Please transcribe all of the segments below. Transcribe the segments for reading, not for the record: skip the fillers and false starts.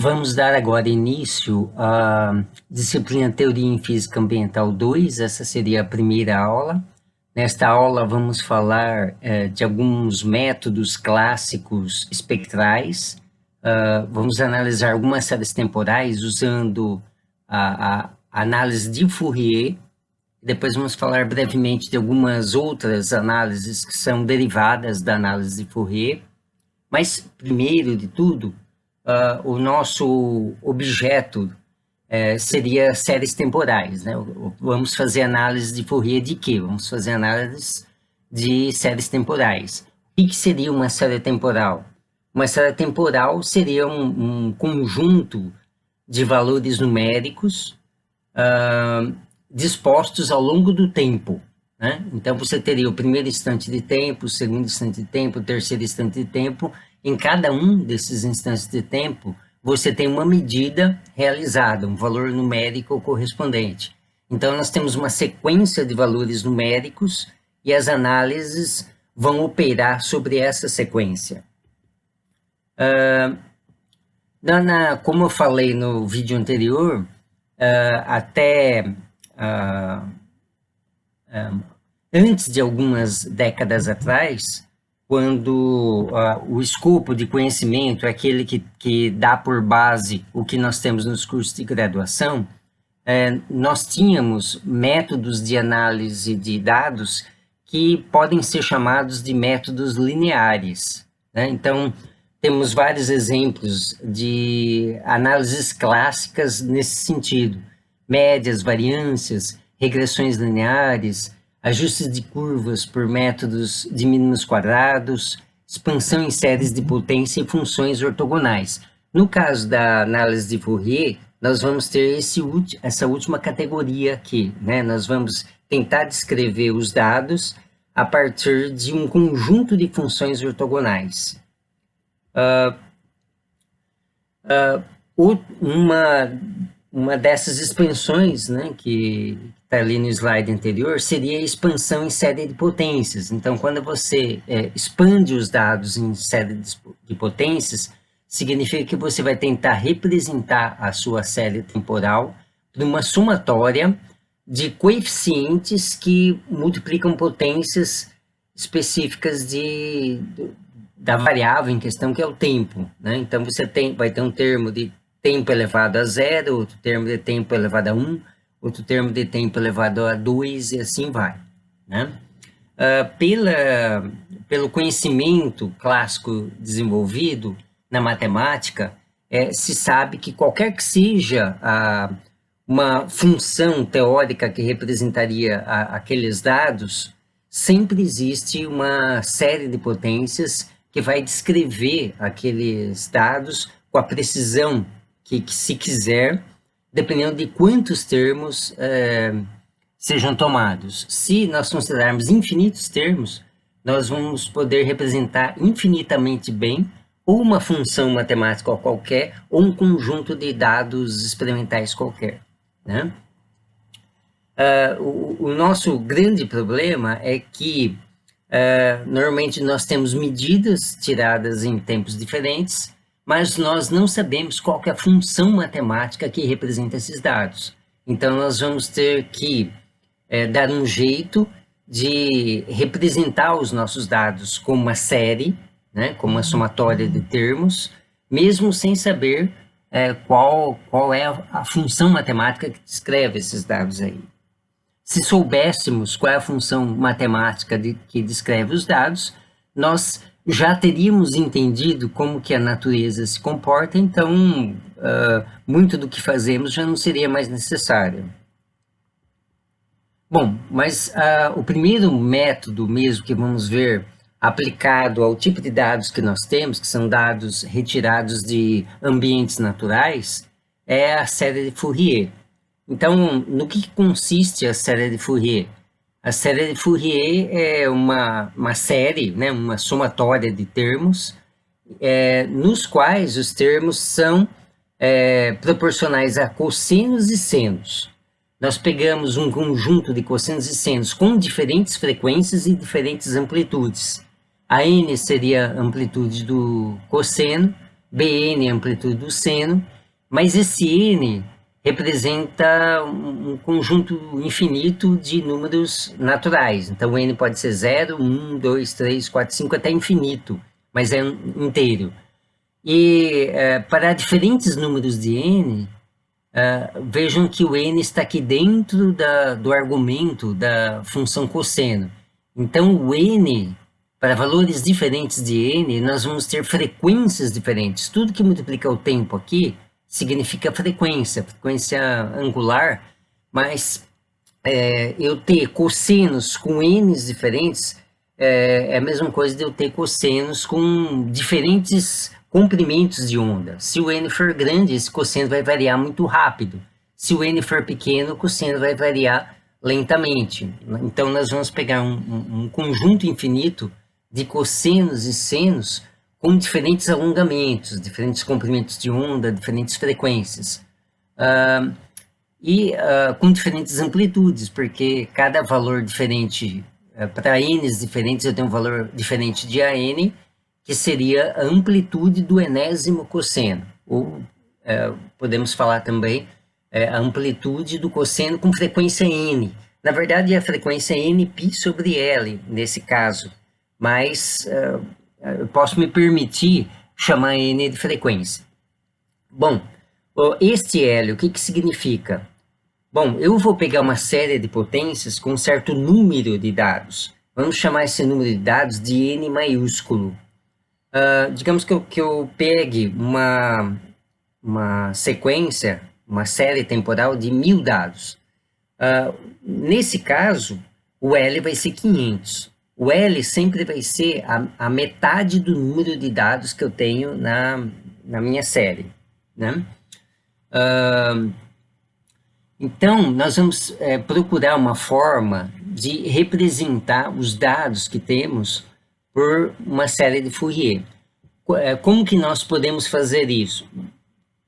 Vamos dar agora início à disciplina Teoria em Física Ambiental 2, essa seria a primeira aula. Nesta aula vamos falar de alguns métodos clássicos espectrais, vamos analisar algumas séries temporais usando a análise de Fourier, depois vamos falar brevemente de algumas outras análises que são derivadas da análise de Fourier, mas primeiro de tudo, o nosso objeto seria séries temporais, né? Vamos fazer análise de Fourier de quê? Vamos fazer análise de séries temporais. O que seria uma série temporal? Uma série temporal seria um conjunto de valores numéricos dispostos ao longo do tempo, né? Então, você teria o primeiro instante de tempo, o segundo instante de tempo, o terceiro instante de tempo. Em cada um desses instantes de tempo, você tem uma medida realizada, um valor numérico correspondente. Então, nós temos uma sequência de valores numéricos e as análises vão operar sobre essa sequência. Como eu falei no vídeo anterior, antes de algumas décadas atrás, quando o escopo de conhecimento é aquele que dá por base o que nós temos nos cursos de graduação, nós tínhamos métodos de análise de dados que podem ser chamados de métodos lineares, né? Então, temos vários exemplos de análises clássicas nesse sentido: médias, variâncias, regressões lineares, ajustes de curvas por métodos de mínimos quadrados, expansão em séries de potência e funções ortogonais. No caso da análise de Fourier, nós vamos ter essa última categoria aqui, né? Nós vamos tentar descrever os dados a partir de um conjunto de funções ortogonais. Uma dessas expansões, né, que está ali no slide anterior, seria a expansão em série de potências. Então, quando você expande os dados em série de potências, significa que você vai tentar representar a sua série temporal por uma somatória de coeficientes que multiplicam potências específicas da variável em questão, que é o tempo, né? Então, você vai ter um termo de tempo elevado a 0, outro termo de tempo elevado a 1, outro termo de tempo elevado a 2, e assim vai, né? Pelo conhecimento clássico desenvolvido na matemática, se sabe que qualquer que seja uma função teórica que representaria aqueles dados, sempre existe uma série de potências que vai descrever aqueles dados com a precisão que se quiser, dependendo de quantos termos sejam tomados. Se nós considerarmos infinitos termos, nós vamos poder representar infinitamente bem ou uma função matemática qualquer, ou um conjunto de dados experimentais qualquer, né? O nosso grande problema é que normalmente nós temos medidas tiradas em tempos diferentes, mas nós não sabemos qual que é a função matemática que representa esses dados. Então, nós vamos ter que dar um jeito de representar os nossos dados como uma série, né, como uma somatória de termos, mesmo sem saber qual é a função matemática que descreve esses dados aí. Se soubéssemos qual é a função matemática que descreve os dados, nós já teríamos entendido como que a natureza se comporta, então muito do que fazemos já não seria mais necessário. Bom, mas o primeiro método mesmo que vamos ver aplicado ao tipo de dados que nós temos, que são dados retirados de ambientes naturais, é a série de Fourier. Então, no que consiste a série de Fourier? A série de Fourier é uma série, né, uma somatória de termos, nos quais os termos são proporcionais a cossenos e senos. Nós pegamos um conjunto de cossenos e senos com diferentes frequências e diferentes amplitudes. A n seria a amplitude do cosseno, bn é a amplitude do seno, mas esse n representa um conjunto infinito de números naturais. Então, o n pode ser 0, 1, 2, 3, 4, 5, até infinito, mas é inteiro. E para diferentes números de n, vejam que o n está aqui dentro do argumento da função cosseno. Então, o n, para valores diferentes de n, nós vamos ter frequências diferentes. Tudo que multiplica o tempo aqui significa frequência angular, mas eu ter cossenos com n's diferentes é a mesma coisa de eu ter cossenos com diferentes comprimentos de onda. Se o n for grande, esse cosseno vai variar muito rápido. Se o n for pequeno, o cosseno vai variar lentamente. Então, nós vamos pegar um conjunto infinito de cossenos e senos com diferentes alongamentos, diferentes comprimentos de onda, diferentes frequências. Com diferentes amplitudes, porque cada valor diferente, para n's diferentes, eu tenho um valor diferente de AN, que seria a amplitude do enésimo cosseno. Ou podemos falar também a amplitude do cosseno com frequência n. Na verdade, a frequência é nπ sobre L, nesse caso, mas eu posso me permitir chamar n de frequência. Bom, este L, o que significa? Bom, eu vou pegar uma série de potências com um certo número de dados. Vamos chamar esse número de dados de n maiúsculo. Digamos que eu pegue uma sequência, uma série temporal de 1000 dados. Nesse caso, o L vai ser 500. O L sempre vai ser a metade do número de dados que eu tenho na minha série, né? Então, nós vamos procurar uma forma de representar os dados que temos por uma série de Fourier. Como que nós podemos fazer isso?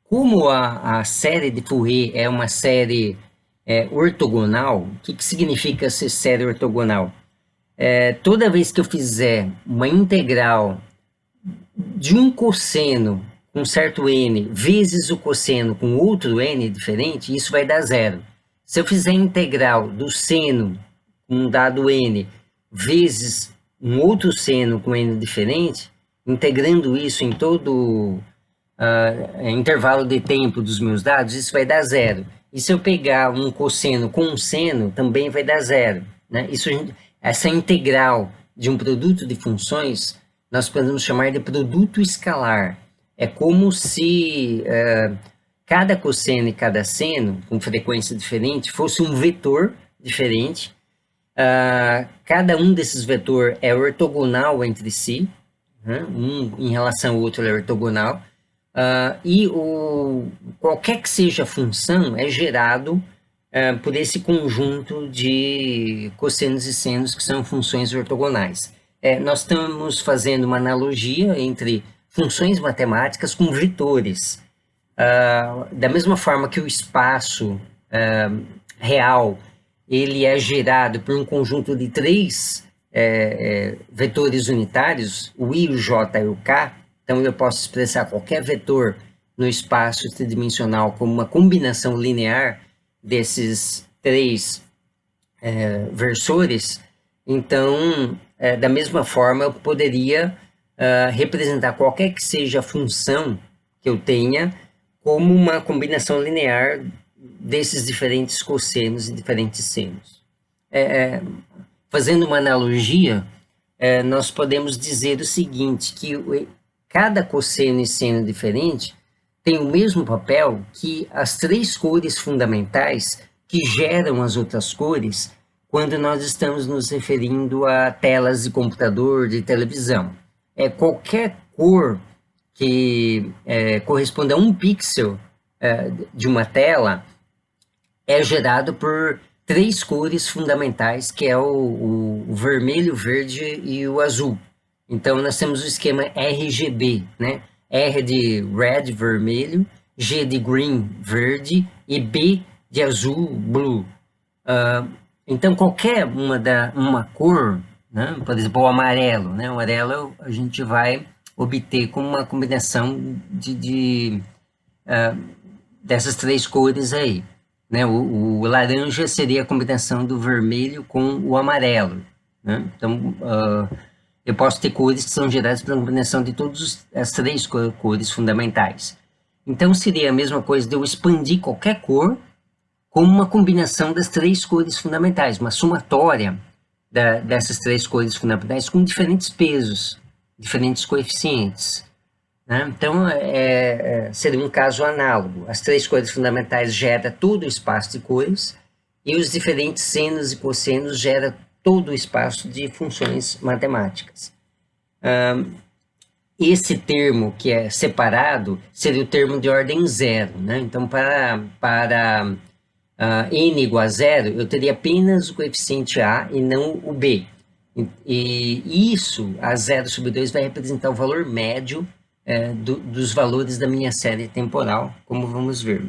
Como a série de Fourier é uma série ortogonal, o que significa ser série ortogonal? Toda vez que eu fizer uma integral de um cosseno com certo n vezes o cosseno com outro n diferente, isso vai dar zero. Se eu fizer a integral do seno com um dado n vezes um outro seno com n diferente, integrando isso em todo intervalo de tempo dos meus dados, isso vai dar zero. E se eu pegar um cosseno com um seno, também vai dar zero, né? Essa integral de um produto de funções, nós podemos chamar de produto escalar. É como se cada cosseno e cada seno, com frequência diferente, fosse um vetor diferente. Cada um desses vetores é ortogonal entre si, né? Um em relação ao outro é ortogonal. Qualquer que seja a função é gerado por esse conjunto de cossenos e senos que são funções ortogonais. Nós estamos fazendo uma analogia entre funções matemáticas com vetores. Da mesma forma que o espaço real ele é gerado por um conjunto de três vetores unitários, o i, o j e o k. Então, eu posso expressar qualquer vetor no espaço tridimensional como uma combinação linear desses três versores. Então, da mesma forma, eu poderia representar qualquer que seja a função que eu tenha como uma combinação linear desses diferentes cossenos e diferentes senos. Fazendo uma analogia, nós podemos dizer o seguinte, que cada cosseno e seno diferente tem o mesmo papel que as três cores fundamentais que geram as outras cores quando nós estamos nos referindo a telas de computador, de televisão. Qualquer cor que corresponda a um pixel de uma tela é gerado por três cores fundamentais, que é o vermelho, o verde e o azul. Então, nós temos o esquema RGB, né? R de red, vermelho, G de green, verde, e B de azul, blue. Então, qualquer uma cor, né? Por exemplo, o amarelo, né? O amarelo a gente vai obter com uma combinação dessas três cores aí, né? O laranja seria a combinação do vermelho com o amarelo, né? Então, eu posso ter cores que são geradas pela combinação de todas as três cores fundamentais. Então, seria a mesma coisa de eu expandir qualquer cor como uma combinação das três cores fundamentais, uma somatória dessas três cores fundamentais com diferentes pesos, diferentes coeficientes, né? Então, seria um caso análogo. As três cores fundamentais geram todo o espaço de cores e os diferentes senos e cossenos geram todo o espaço de funções matemáticas. Esse termo que é separado seria o termo de ordem zero, né? Então, para n igual a zero, eu teria apenas o coeficiente a e não o b. E isso, a 0/2, vai representar o valor médio dos valores da minha série temporal, como vamos ver.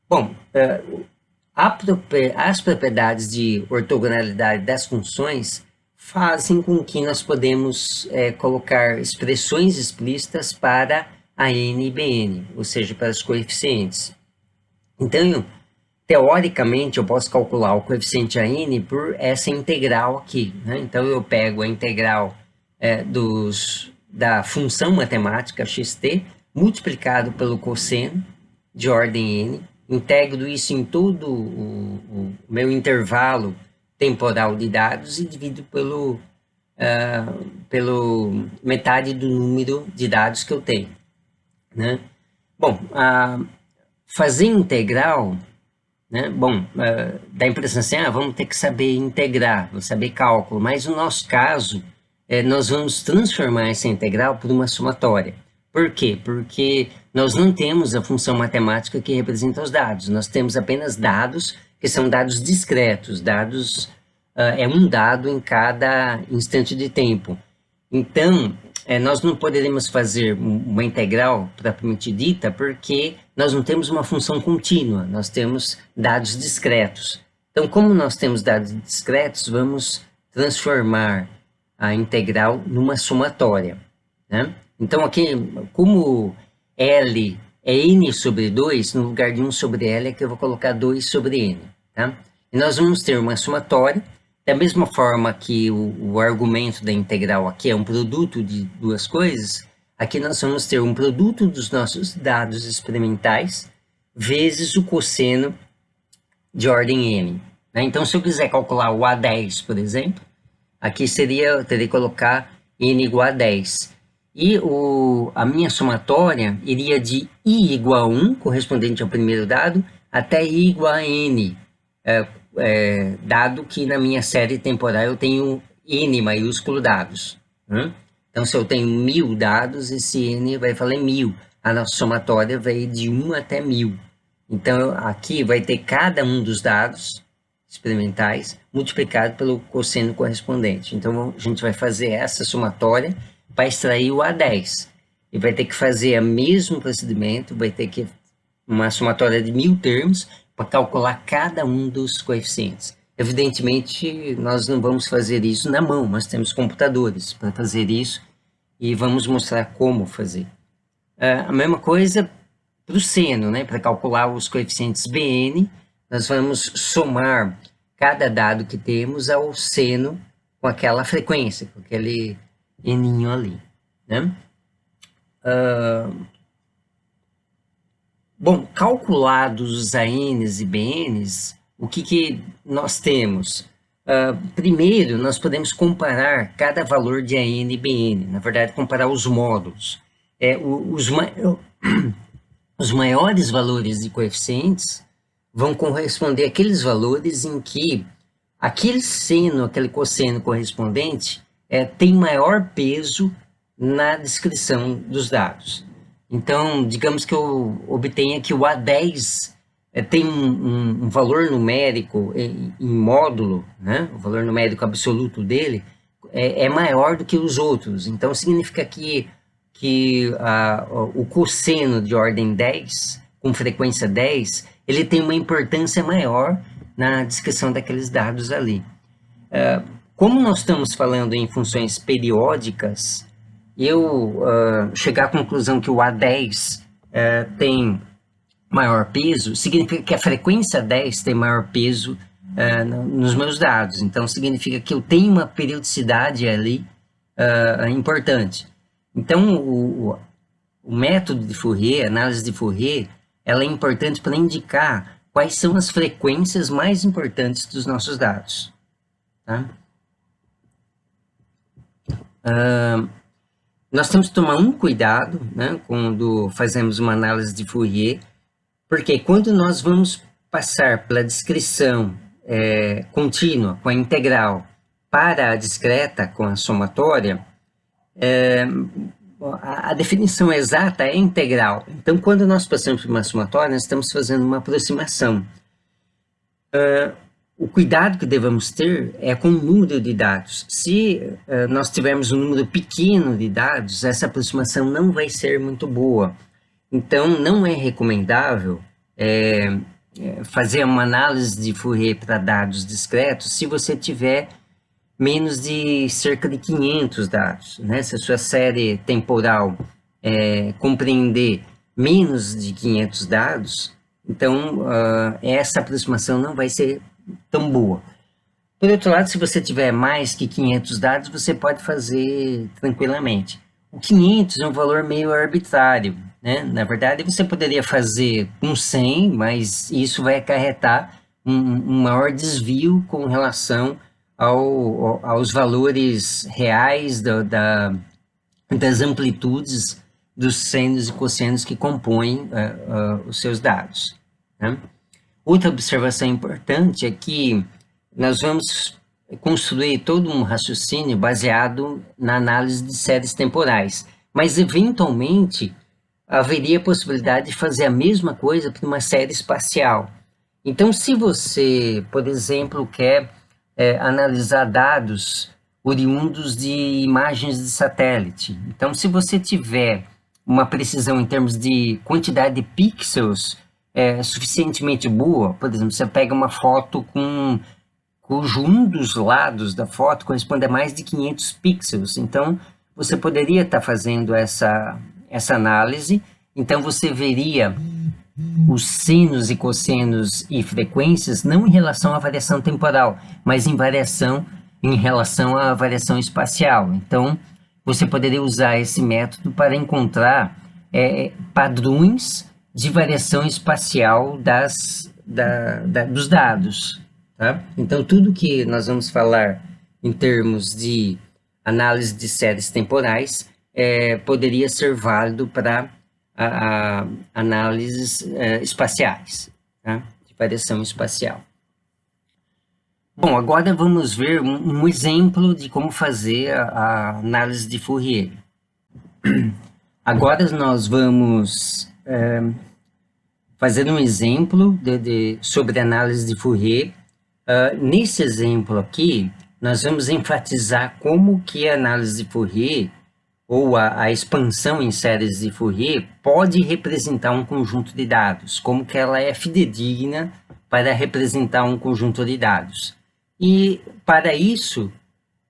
Bom, as propriedades de ortogonalidade das funções fazem com que nós podemos colocar expressões explícitas para a n e bn, ou seja, para os coeficientes. Então, teoricamente, eu posso calcular o coeficiente a n por essa integral aqui, né? Então, eu pego a integral da função matemática xt, multiplicado pelo cosseno de ordem n, integro isso em todo o meu intervalo temporal de dados e divido pelo metade do número de dados que eu tenho, né? Bom, fazer integral, né? Bom, dá a impressão assim, vamos ter que saber integrar, saber cálculo, mas no nosso caso, nós vamos transformar essa integral por uma somatória. Por quê? Porque nós não temos a função matemática que representa os dados, nós temos apenas dados que são dados discretos, é um dado em cada instante de tempo. Então, nós não poderemos fazer uma integral propriamente dita porque nós não temos uma função contínua, nós temos dados discretos. Então, como nós temos dados discretos, vamos transformar a integral numa somatória, né? Então, aqui, como L é n sobre 2, no lugar de 1 sobre L, aqui eu vou colocar 2 sobre n, tá? E nós vamos ter uma somatória, da mesma forma que o argumento da integral aqui é um produto de duas coisas, aqui nós vamos ter um produto dos nossos dados experimentais vezes o cosseno de ordem n, né? Então, se eu quiser calcular o A10, por exemplo, aqui eu teria que colocar n igual a 10. E a minha somatória iria de i igual a 1, correspondente ao primeiro dado, até i igual a n, dado que na minha série temporal eu tenho n maiúsculo dados, né? Então, se eu tenho 1000 dados, esse n vai valer 1000. A nossa somatória vai de 1 até 1000. Então, aqui vai ter cada um dos dados experimentais multiplicado pelo cosseno correspondente. Então, a gente vai fazer essa somatória para extrair o A10. E vai ter que fazer o mesmo procedimento, vai ter que uma somatória de 1000 termos para calcular cada um dos coeficientes. Evidentemente, nós não vamos fazer isso na mão, mas temos computadores para fazer isso e vamos mostrar como fazer. A mesma coisa para o seno, né? Para calcular os coeficientes Bn, nós vamos somar cada dado que temos ao seno com aquela frequência, com aquele n ali, né? Bom, calculados os ANs e BNs, o que nós temos? Primeiro, nós podemos comparar cada valor de AN e BN, na verdade, comparar os módulos. Os maiores valores de coeficientes vão corresponder àqueles valores em que aquele seno, aquele cosseno correspondente tem maior peso na descrição dos dados. Então, digamos que eu obtenha que o A10 tem um valor numérico em módulo, né? O valor numérico absoluto dele é maior do que os outros. Então, significa que o cosseno de ordem 10, com frequência 10, ele tem uma importância maior na descrição daqueles dados ali. Como nós estamos falando em funções periódicas, eu chegar à conclusão que o A10 tem maior peso, significa que a frequência 10 tem maior peso nos meus dados. Então, significa que eu tenho uma periodicidade ali importante. Então, o método de Fourier, a análise de Fourier, ela é importante para indicar quais são as frequências mais importantes dos nossos dados. Tá? Nós temos que tomar um cuidado, né, quando fazemos uma análise de Fourier, porque quando nós vamos passar pela descrição contínua, com a integral, para a discreta, com a somatória, a definição exata é integral. Então, quando nós passamos por uma somatória, nós estamos fazendo uma aproximação. O cuidado que devemos ter é com o número de dados. Se nós tivermos um número pequeno de dados, essa aproximação não vai ser muito boa. Então, não é recomendável fazer uma análise de Fourier para dados discretos se você tiver menos de cerca de 500 dados, né? Se a sua série temporal compreender menos de 500 dados, então essa aproximação não vai ser tão boa. Por outro lado, se você tiver mais que 500 dados, você pode fazer tranquilamente. O 500 é um valor meio arbitrário, né? Na verdade, você poderia fazer com 100, mas isso vai acarretar um maior desvio com relação aos valores reais das amplitudes dos senos e cossenos que compõem os seus dados, né? Outra observação importante é que nós vamos construir todo um raciocínio baseado na análise de séries temporais, mas eventualmente haveria a possibilidade de fazer a mesma coisa para uma série espacial. Então, se você, por exemplo, quer analisar dados oriundos de imagens de satélite, então se você tiver uma precisão em termos de quantidade de pixels suficientemente boa, por exemplo, você pega uma foto cujo um dos lados da foto corresponde a mais de 500 pixels, então você poderia estar fazendo essa análise, então você veria os sinos e cossenos e frequências não em relação à variação temporal, mas em relação à variação espacial. Então, você poderia usar esse método para encontrar padrões de variação espacial dos dados. Tá? Então, tudo que nós vamos falar em termos de análise de séries temporais poderia ser válido para análises espaciais, tá? De variação espacial. Bom, agora vamos ver um exemplo de como fazer a análise de Fourier. Agora nós vamos fazer um exemplo sobre análise de Fourier. Nesse exemplo aqui, nós vamos enfatizar como que a análise de Fourier, ou a expansão em séries de Fourier, pode representar um conjunto de dados, como que ela é fidedigna para representar um conjunto de dados. E, para isso,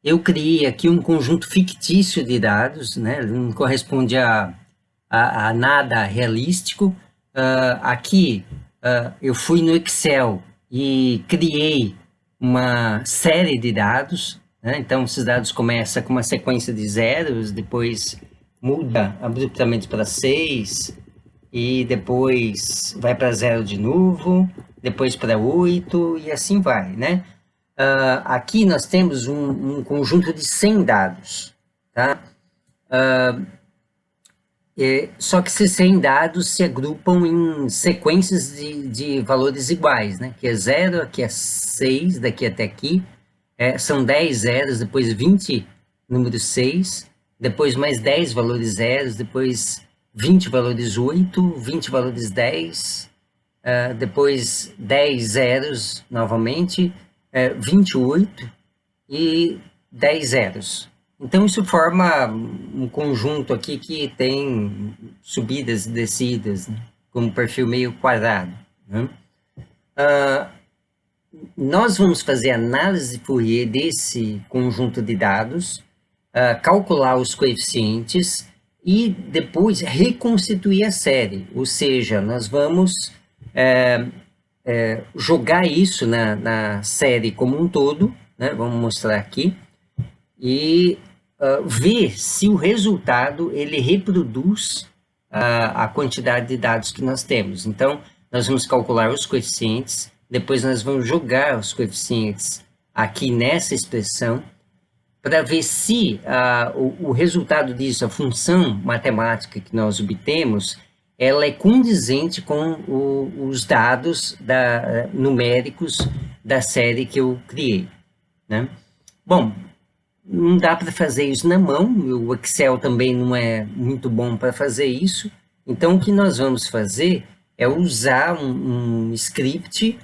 eu criei aqui um conjunto fictício de dados, né? Não corresponde a nada realístico. Aqui, eu fui no Excel e criei uma série de dados, né? Então, esses dados começam com uma sequência de zeros, depois muda abruptamente para 6, e depois vai para 0 de novo, depois para 8, e assim vai, né? Aqui nós temos um conjunto de 100 dados, tá? Só que esses 100 dados se agrupam em sequências de valores iguais, né? Que é 0, aqui é 6, daqui até aqui. São 10 zeros, depois 20 número 6, depois mais 10 valores zeros, depois 20 valores 8, 20 valores 10, depois 10 zeros novamente, 28 e 10 zeros. Então, isso forma um conjunto aqui que tem subidas e descidas, né? Com um perfil meio quadrado, né? Nós vamos fazer análise de Fourier desse conjunto de dados, calcular os coeficientes e depois reconstituir a série, ou seja, nós vamos é, jogar isso na série como um todo, né? Vamos mostrar aqui, e ver se o resultado ele reproduz a quantidade de dados que nós temos. Então, nós vamos calcular os coeficientes, depois nós vamos jogar os coeficientes aqui nessa expressão, para ver se o resultado disso, a função matemática que nós obtemos, ela é condizente com os dados numéricos da série que eu criei, né? Bom, não dá para fazer isso na mão, o Excel também não é muito bom para fazer isso, então o que nós vamos fazer é usar um script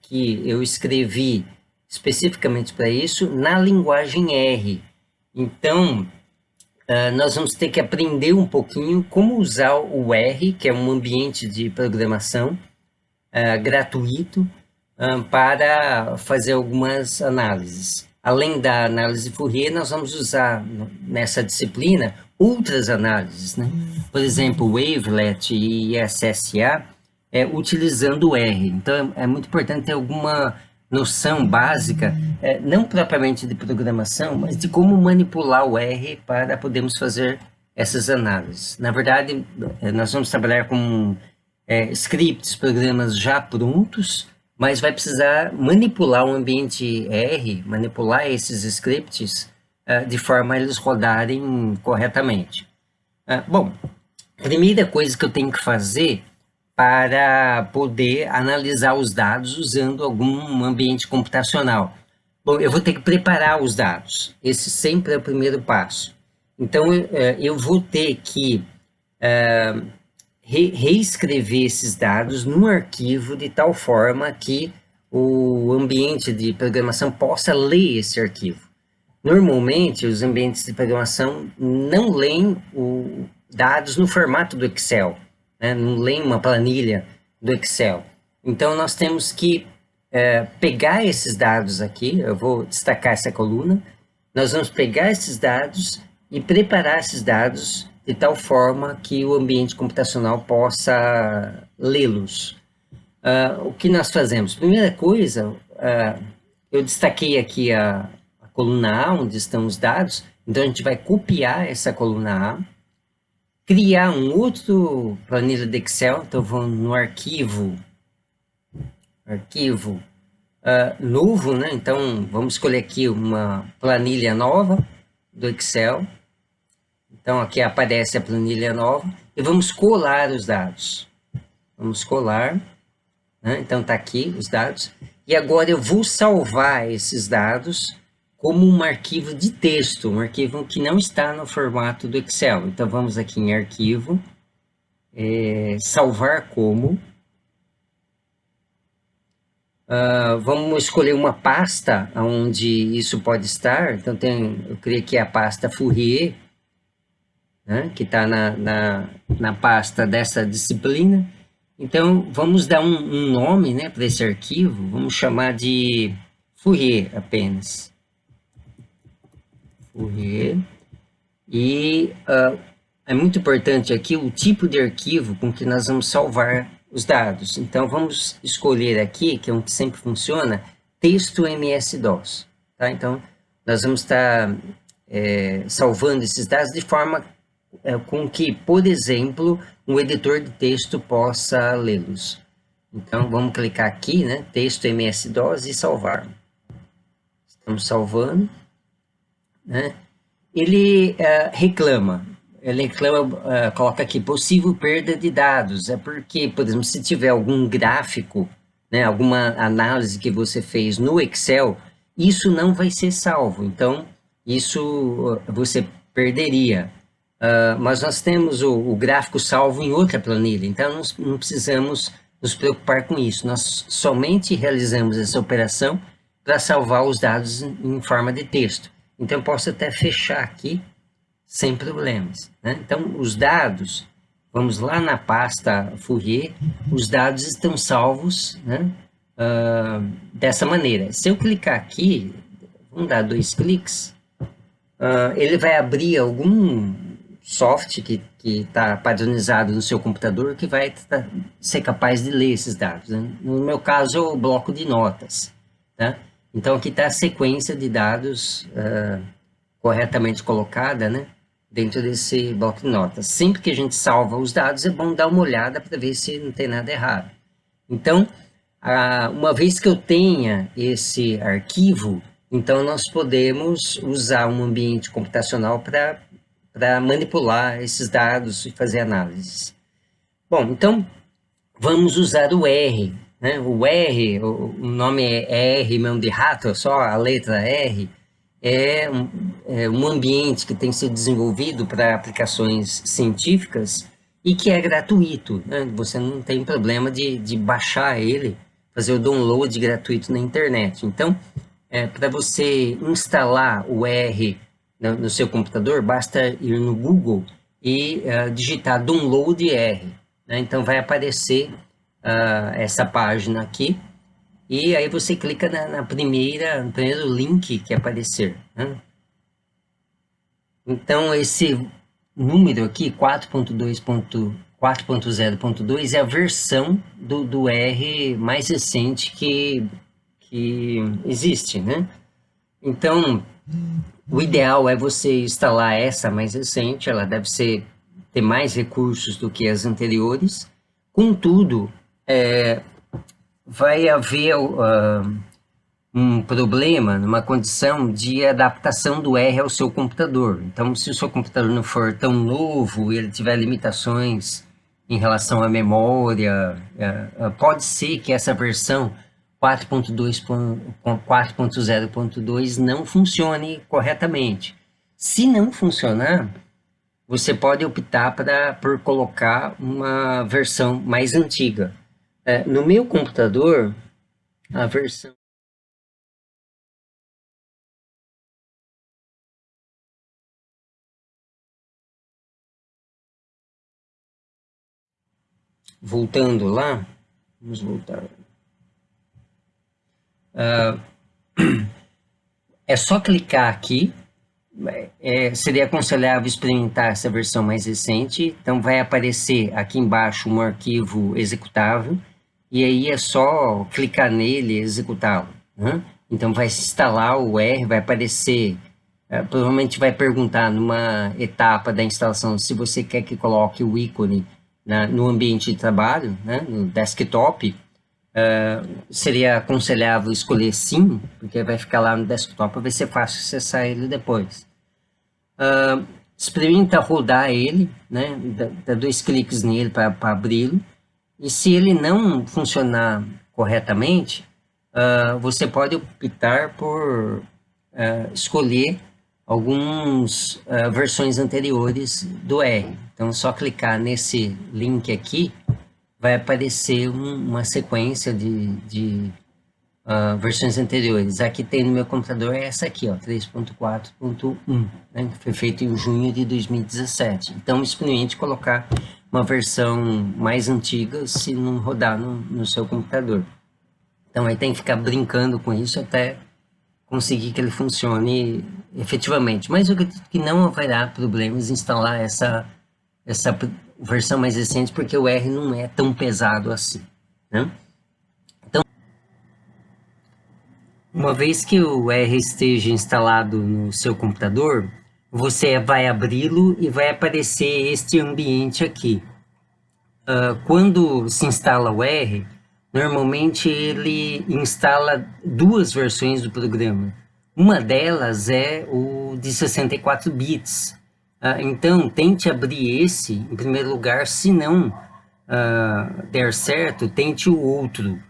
que eu escrevi especificamente para isso na linguagem R. Então, nós vamos ter que aprender um pouquinho como usar o R, que é um ambiente de programação gratuito, para fazer algumas análises. Além da análise Fourier, nós vamos usar nessa disciplina outras análises, né? Por exemplo, Wavelet e SSA, utilizando o R. Então, é muito importante ter alguma noção básica, não propriamente de programação, mas de como manipular o R para podermos fazer essas análises. Na verdade, nós vamos trabalhar com scripts, programas já prontos, mas vai precisar manipular o ambiente R, manipular esses scripts de forma a eles rodarem corretamente. Bom, a primeira coisa que eu tenho que fazer para poder analisar os dados usando algum ambiente computacional. Bom, eu vou ter que preparar os dados. Esse sempre é o primeiro passo. Então, eu vou ter que reescrever esses dados num arquivo de tal forma que o ambiente de programação possa ler esse arquivo. Normalmente, os ambientes de programação não leem dados no formato do Excel, né? Não leem uma planilha do Excel. Então, nós temos que pegar esses dados aqui, eu vou destacar essa coluna, nós vamos pegar esses dados e preparar esses dados de tal forma que o ambiente computacional possa lê-los. O que nós fazemos? Primeira coisa, eu destaquei aqui a coluna A, onde estão os dados, então a gente vai copiar essa coluna A, criar um outro planilha de Excel, então vou no arquivo novo, né? Então vamos escolher aqui uma planilha nova do Excel. Então aqui aparece a planilha nova e vamos colar os dados. Vamos colar, né? Então tá aqui os dados. E agora eu vou salvar esses dados como um arquivo de texto, um arquivo que não está no formato do Excel. Então vamos aqui em arquivo, salvar como. Vamos escolher uma pasta onde isso pode estar. Então eu criei aqui a pasta Fourier, né, que está na pasta dessa disciplina. Então, vamos dar um nome, né, para esse arquivo, vamos chamar de Fourier apenas. Fourier. E é muito importante aqui o tipo de arquivo com que nós vamos salvar os dados. Então, vamos escolher aqui, que é um que sempre funciona, texto MS-DOS. Tá? Então, nós vamos estar salvando esses dados de forma com que, por exemplo, um editor de texto possa lê-los. Então, vamos clicar aqui, né, texto MS-DOS e salvar. Estamos salvando, né? Ele reclama, coloca aqui, possível perda de dados. É porque, por exemplo, se tiver algum gráfico, né, alguma análise que você fez no Excel, isso não vai ser salvo. Então, isso você perderia. Mas nós temos o gráfico salvo em outra planilha, então não precisamos nos preocupar com isso. Nós somente realizamos essa operação para salvar os dados em forma de texto. Então, eu posso até fechar aqui sem problemas, né? Então, os dados, vamos lá na pasta Fourier, os dados estão salvos, né, dessa maneira. Se eu clicar aqui, vamos dar 2 cliques, ele vai abrir algum software que está padronizado no seu computador que vai ser capaz de ler esses dados, né? No meu caso, é o bloco de notas, tá? Então, aqui está a sequência de dados corretamente colocada, né? Dentro desse bloco de notas. Sempre que a gente salva os dados, é bom dar uma olhada para ver se não tem nada errado. Então, uma vez que eu tenha esse arquivo, então nós podemos usar um ambiente computacional para manipular esses dados e fazer análises. Bom, então vamos usar o R, né? O R, o nome é R mesmo de rato, só a letra R, é um ambiente que tem sido desenvolvido para aplicações científicas e que é gratuito, né? Você não tem problema de baixar ele, fazer o download gratuito na internet. Então, para você instalar o R no seu computador, basta ir no Google e digitar download R, né? Então vai aparecer essa página aqui, e aí você clica no primeiro link que aparecer, né? Então esse número aqui, 4.0.2, é a versão do R mais recente que existe, né? Então, o ideal é você instalar essa mais recente, ela deve ter mais recursos do que as anteriores. Contudo, vai haver um problema, numa condição de adaptação do R ao seu computador. Então, se o seu computador não for tão novo e ele tiver limitações em relação à memória, pode ser que essa versão 4.0.2 não funcione corretamente. Se não funcionar, você pode optar por colocar uma versão mais antiga. No meu computador, a versão... Voltando lá, vamos voltar. É só clicar aqui. Seria aconselhável experimentar essa versão mais recente. Então vai aparecer aqui embaixo um arquivo executável e aí é só clicar nele e executá-lo, né? Então vai se instalar o R, vai aparecer, provavelmente vai perguntar numa etapa da instalação se você quer que coloque o ícone no ambiente de trabalho, né, no desktop. Seria aconselhável escolher sim, porque vai ficar lá no desktop, vai ser fácil acessar ele depois. Experimenta rodar ele, né, dá 2 cliques nele para abri-lo, e se ele não funcionar corretamente, você pode optar por escolher algumas versões anteriores do R. Então, é só clicar nesse link aqui, vai aparecer uma sequência de versões anteriores. Aqui tem no meu computador é essa aqui, ó, 3.4.1, né, que foi feito em junho de 2017. Então, experimente colocar uma versão mais antiga se não rodar no seu computador. Então, aí tem que ficar brincando com isso até conseguir que ele funcione efetivamente. Mas eu acredito que não haverá problemas em instalar essa versão mais recente, porque o R não é tão pesado assim, né? Então, uma vez que o R esteja instalado no seu computador, você vai abri-lo e vai aparecer este ambiente aqui. Quando se instala o R, normalmente ele instala 2 versões do programa. Uma delas é o de 64 bits. Então, tente abrir esse em primeiro lugar. Se não der certo, tente o outro.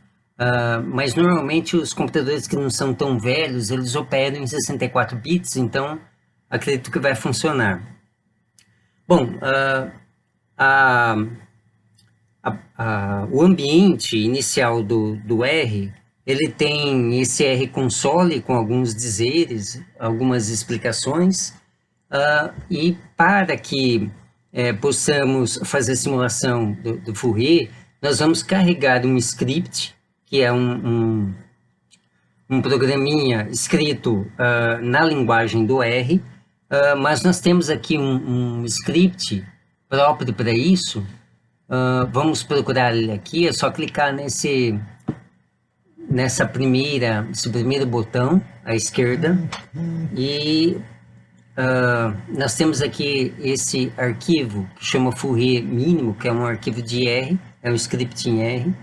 Mas normalmente os computadores que não são tão velhos, eles operam em 64 bits, então acredito que vai funcionar. Bom, o ambiente inicial do R, ele tem esse R console com alguns dizeres, algumas explicações, e para que possamos fazer a simulação do Fourier, nós vamos carregar um script, que é um programinha escrito na linguagem do R, mas nós temos aqui um script próprio para isso. Vamos procurar ele aqui, é só clicar nesse primeiro botão à esquerda e nós temos aqui esse arquivo que chama Fourier mínimo, que é um arquivo de R, é um script em R.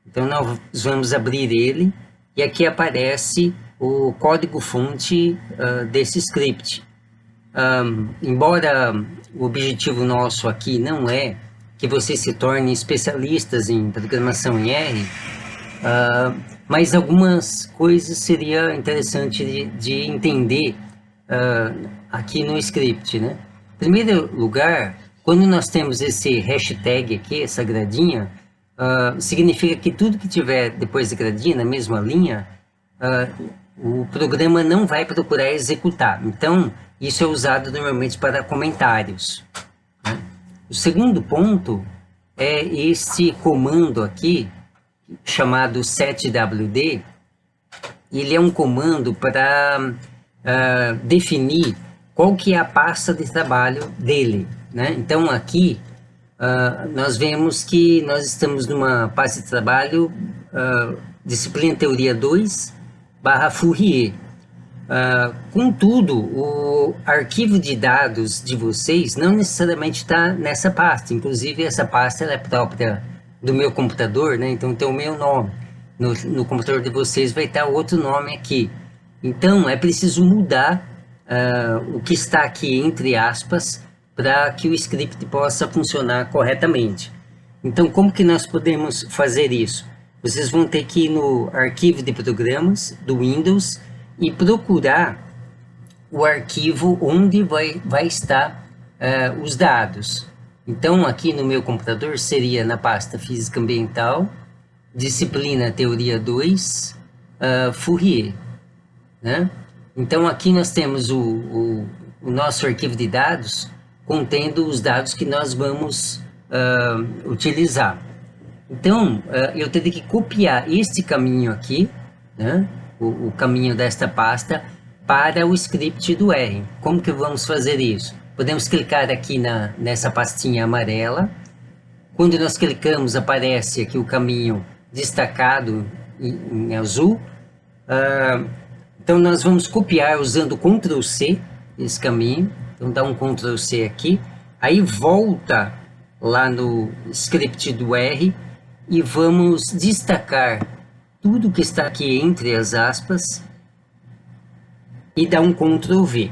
Então nós vamos abrir ele e aqui aparece o código-fonte desse script. Embora o objetivo nosso aqui não é que vocês se tornem especialistas em programação em R, mas algumas coisas seria interessante de entender aqui no script, né? Em primeiro lugar, quando nós temos esse hashtag aqui, essa gradinha, significa que tudo que tiver depois da gradinha, na mesma linha, o programa não vai procurar executar. Então, isso é usado normalmente para comentários, né? O segundo ponto é este comando aqui, chamado setwd. Ele é um comando para definir qual que é a pasta de trabalho dele, né? Então, aqui, nós vemos que nós estamos numa pasta de trabalho disciplina teoria 2 / Fourier. Contudo, o arquivo de dados de vocês não necessariamente está nessa pasta. Inclusive, essa pasta ela é própria do meu computador, né? Então tem o meu nome. No computador de vocês vai estar outro nome aqui. Então, é preciso mudar o que está aqui entre aspas para que o script possa funcionar corretamente. Então, como que nós podemos fazer isso? Vocês vão ter que ir no arquivo de programas do Windows e procurar o arquivo onde vai estar os dados. Então, aqui no meu computador seria na pasta Física Ambiental, disciplina Teoria 2, Fourier, né? Então, aqui nós temos o nosso arquivo de dados contendo os dados que nós vamos utilizar. Então, eu teria que copiar este caminho aqui, né? O caminho desta pasta para o script do R. Como que vamos fazer isso? Podemos clicar aqui nessa pastinha amarela. Quando nós clicamos, aparece aqui o caminho destacado em azul. Então, nós vamos copiar usando Ctrl C esse caminho. Então, dá um Ctrl C aqui. Aí, volta lá no script do R e vamos destacar tudo que está aqui entre as aspas e dá um Ctrl V.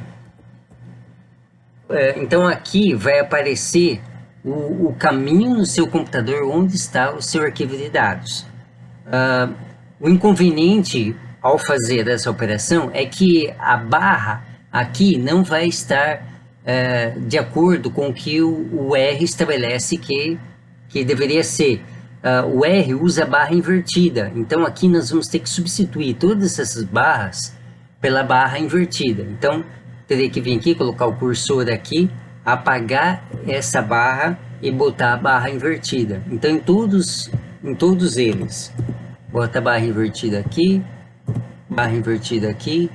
Então aqui vai aparecer o caminho no seu computador onde está o seu arquivo de dados. O inconveniente ao fazer essa operação é que a barra aqui não vai estar de acordo com o que o R estabelece que deveria ser. O R usa a barra invertida, então aqui nós vamos ter que substituir todas essas barras pela barra invertida. Então, teria que vir aqui, colocar o cursor aqui, apagar essa barra e botar a barra invertida. Então, em todos eles, bota a barra invertida aqui, barra invertida aqui,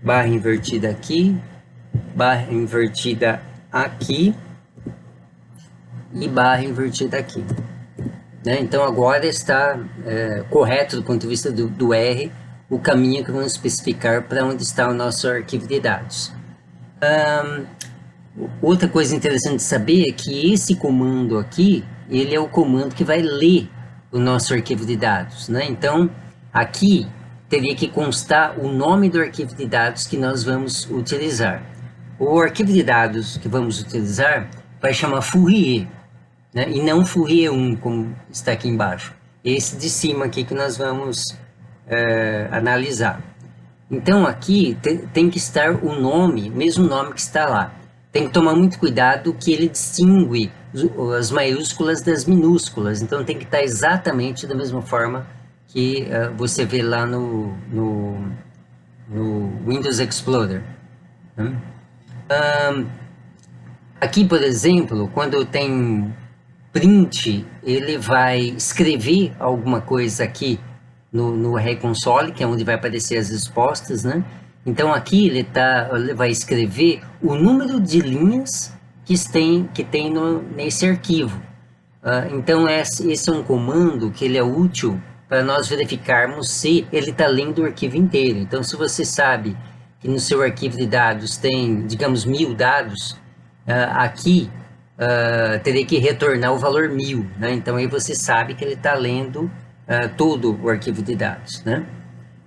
barra invertida aqui, barra invertida aqui e barra invertida aqui. Né? Então, agora está correto do ponto de vista do R, o caminho que vamos especificar para onde está o nosso arquivo de dados. Outra coisa interessante de saber é que esse comando aqui, ele é o comando que vai ler o nosso arquivo de dados, né? Então, aqui teria que constar o nome do arquivo de dados que nós vamos utilizar. O arquivo de dados que vamos utilizar vai chamar Fourier, né? E não Fourier 1, como está aqui embaixo. Esse de cima aqui que nós vamos analisar. Então aqui tem que estar o nome, mesmo nome que está lá. Tem que tomar muito cuidado que ele distingue as maiúsculas das minúsculas. Então tem que estar exatamente da mesma forma que você vê lá no Windows Explorer. Aqui, por exemplo, quando tem print, ele vai escrever alguma coisa aqui no RE Console, que é onde vai aparecer as respostas, né? Então aqui ele vai escrever o número de linhas que tem nesse arquivo. Então esse é um comando que ele é útil para nós verificarmos se ele está lendo o arquivo inteiro. Então, se você sabe que no seu arquivo de dados tem, digamos, 1000 dados, aqui teria que retornar o valor 1000, né? Então aí você sabe que ele está lendo todo o arquivo de dados, né?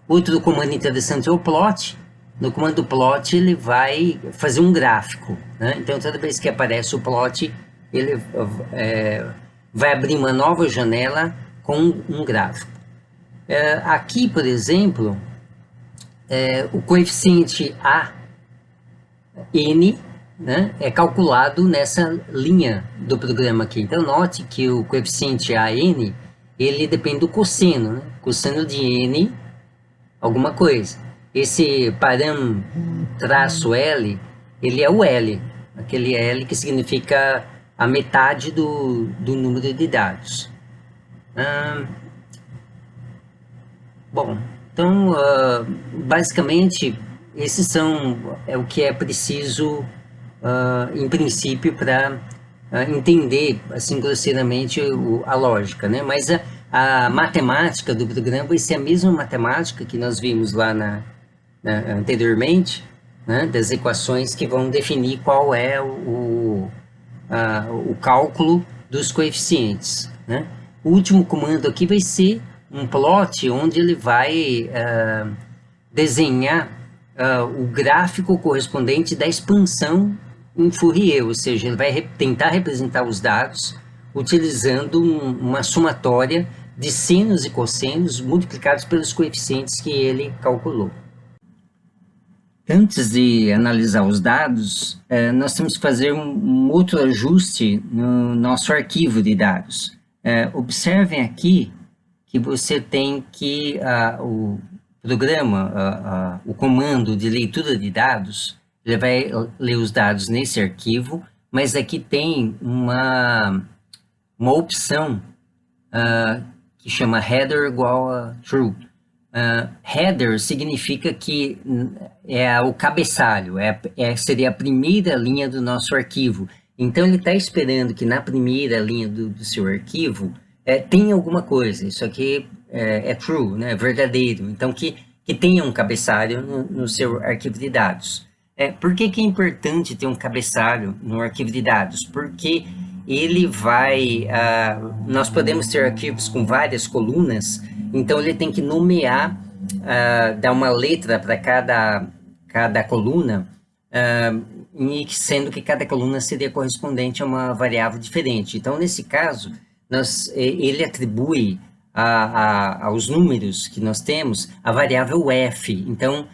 Outro comando interessante é o plot. No comando plot ele vai fazer um gráfico, né? Então toda vez que aparece o plot, ele vai abrir uma nova janela com um gráfico. Aqui, por exemplo, o coeficiente a n, né, é calculado nessa linha do programa aqui. Então note que o coeficiente a n ele depende do cosseno, né? Cosseno de n alguma coisa. Esse param traço L, ele é o L, aquele L que significa a metade do número de dados. Bom, então, basicamente, esses é o que é preciso, em princípio, para entender, assim, grosseiramente, a lógica, né? Mas a matemática do programa vai ser a mesma matemática que nós vimos lá anteriormente, né? Das equações que vão definir qual é o cálculo dos coeficientes, né? O último comando aqui vai ser um plot onde ele vai desenhar o gráfico correspondente da expansão em Fourier, ou seja, ele vai tentar representar os dados utilizando uma somatória de senos e cossenos multiplicados pelos coeficientes que ele calculou. Antes de analisar os dados, nós temos que fazer um outro ajuste no nosso arquivo de dados. Observem aqui que você tem que o programa, o comando de leitura de dados, ele vai ler os dados nesse arquivo, mas aqui tem uma opção que chama header igual a true. Header significa que é o cabeçalho, seria a primeira linha do nosso arquivo. Então ele está esperando que na primeira linha do seu arquivo tem alguma coisa. Isso aqui é true, né? Verdadeiro. Então que tenha um cabeçalho no seu arquivo de dados. Por que é importante ter um cabeçalho no arquivo de dados? Porque ele vai... nós podemos ter arquivos com várias colunas, então ele tem que nomear, dar uma letra para cada coluna, sendo que cada coluna seria correspondente a uma variável diferente. Então, nesse caso, ele atribui aos números que nós temos a variável f. Então,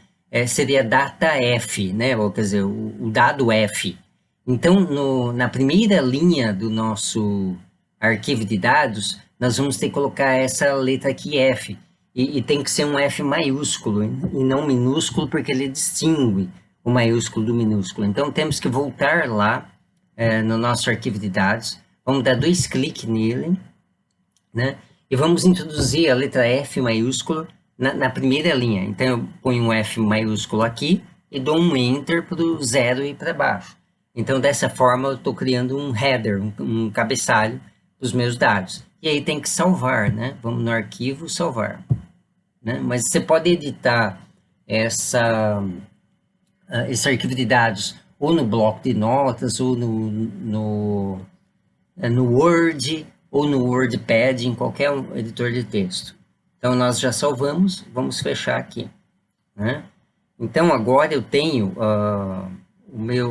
seria data f, né? Ou, quer dizer, o dado f. Então, na primeira linha do nosso arquivo de dados, nós vamos ter que colocar essa letra aqui, F. E tem que ser um F maiúsculo, e não minúsculo, porque ele distingue o maiúsculo do minúsculo. Então, temos que voltar lá no nosso arquivo de dados. Vamos dar 2 cliques nele, né? E vamos introduzir a letra F maiúsculo na primeira linha. Então, eu ponho um F maiúsculo aqui e dou um Enter para o 0 e para baixo. Então, dessa forma, eu estou criando um header, um cabeçalho dos meus dados. E aí tem que salvar, né? Vamos no arquivo, salvar. Né? Mas você pode editar esse arquivo de dados ou no bloco de notas, ou no Word, ou no WordPad, em qualquer editor de texto. Então, nós já salvamos, vamos fechar aqui. Né? Então, agora eu tenho...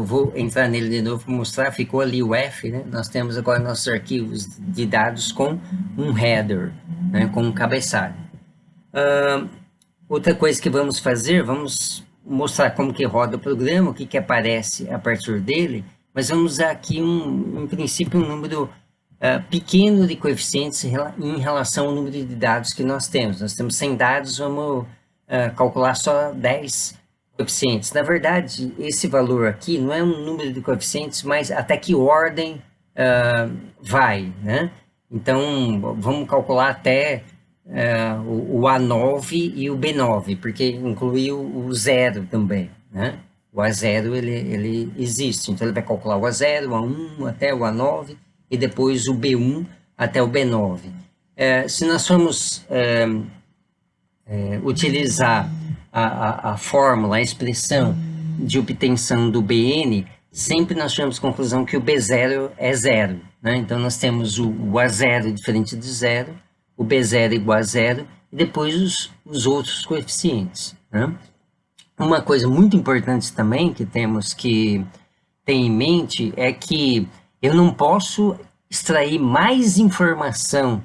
vou entrar nele de novo para mostrar, ficou ali o F, né? Nós temos agora nossos arquivos de dados com um header, né? Com um cabeçalho. Outra coisa que vamos fazer, vamos mostrar como que roda o programa, o que aparece a partir dele, mas vamos usar aqui, em princípio, um número pequeno de coeficientes em relação ao número de dados que nós temos. Nós temos 100 dados, vamos calcular só 10 coeficientes. Na verdade, esse valor aqui não é um número de coeficientes, mas até que ordem vai, né? Então, vamos calcular até o A9 e o B9, porque inclui o zero também, né? O A0 ele existe, então ele vai calcular o A0, o A1 até o A9 e depois o B1 até o B9. Se nós formos utilizar a fórmula, a expressão de obtenção do Bn, sempre nós chegamos à conclusão que o B0 é zero, né? Então nós temos o A0 diferente de zero, o B0 igual a zero, e depois os outros coeficientes, né? Uma coisa muito importante também que temos que ter em mente é que eu não posso extrair mais informação,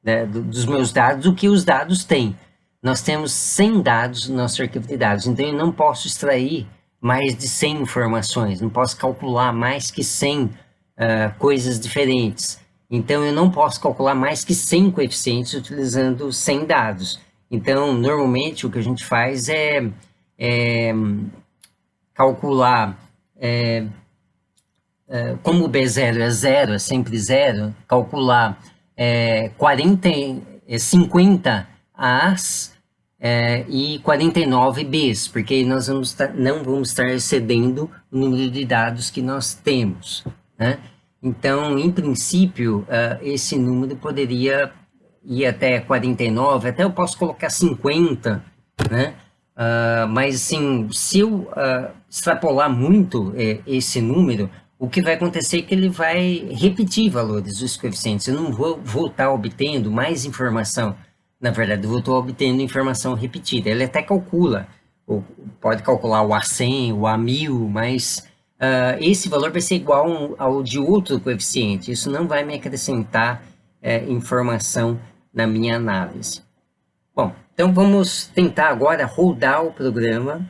né, dos meus dados do que os dados têm. Nós temos 100 dados no nosso arquivo de dados, então eu não posso extrair mais de 100 informações, não posso calcular mais que 100 coisas diferentes. Então eu não posso calcular mais que 100 coeficientes utilizando 100 dados. Então, normalmente o que a gente faz é calcular, como o B0 é zero, é sempre zero, calcular 50 A's e 49 B's, porque nós não vamos estar excedendo o número de dados que nós temos, né? Então, em princípio, esse número poderia ir até 49, até eu posso colocar 50, né? Mas, assim, se eu extrapolar muito esse número, o que vai acontecer é que ele vai repetir valores dos coeficientes. Eu não vou estar obtendo mais informação. Na verdade, eu vou estar obtendo informação repetida. Ele até calcula, ou pode calcular o A100, o A1000, mas esse valor vai ser igual ao de outro coeficiente. Isso não vai me acrescentar informação na minha análise. Bom, então vamos tentar agora rodar o programa,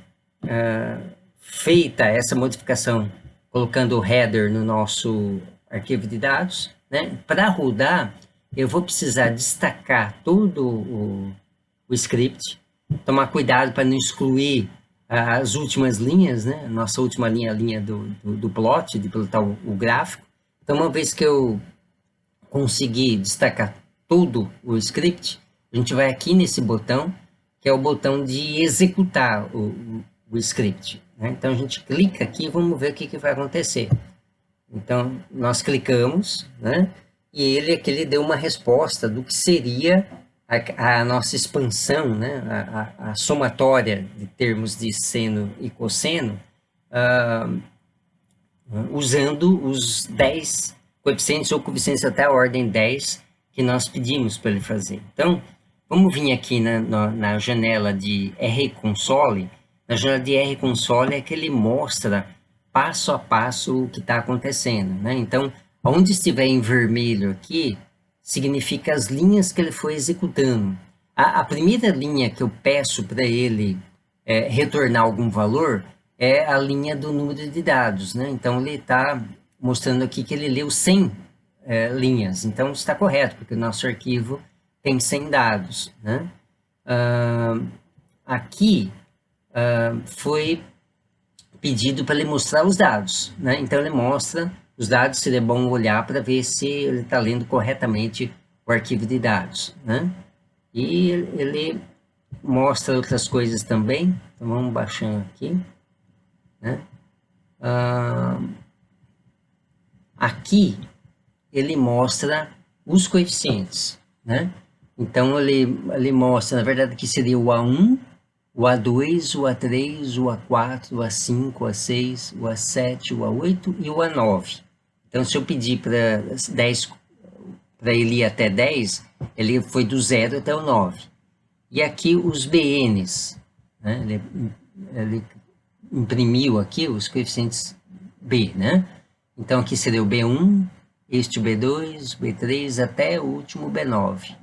feita essa modificação, colocando o header no nosso arquivo de dados, né? Para rodar, eu vou precisar destacar todo o script, tomar cuidado para não excluir as últimas linhas, né? Nossa última linha, a linha do plot, de plotar o gráfico. Então, uma vez que eu conseguir destacar todo o script, a gente vai aqui nesse botão, que é o botão de executar o script, né? Então, a gente clica aqui e vamos ver o que vai acontecer. Então, nós clicamos, né? E ele deu uma resposta do que seria a nossa expansão, né? A somatória de termos de seno e cosseno, usando os 10 coeficientes ou coeficientes até a ordem 10 que nós pedimos para ele fazer. Então, vamos vir aqui na janela de RConsole. Na janela de RConsole é que ele mostra passo a passo o que está acontecendo, né? Então, onde estiver em vermelho aqui, significa as linhas que ele foi executando. A primeira linha que eu peço para ele retornar algum valor é a linha do número de dados, né? Então, ele está mostrando aqui que ele leu 100 linhas. Então, está correto, porque o nosso arquivo tem 100 dados, né? Aqui foi pedido para ele mostrar os dados, né? Então, ele mostra os dados, seria bom olhar para ver se ele está lendo corretamente o arquivo de dados, né? E ele mostra outras coisas também. Então, vamos baixando aqui, né? Aqui, ele mostra os coeficientes, né? Então, ele mostra, na verdade, que seria o A1, o A2, o A3, o A4, o A5, o A6, o A7, o A8 e o A9. Então, se eu pedir para ele ir até 10, ele foi do 0 até o 9. E aqui os BNs, né? Ele imprimiu aqui os coeficientes B, né? Então, aqui seria o B1, este o B2, o B3, até o último B9.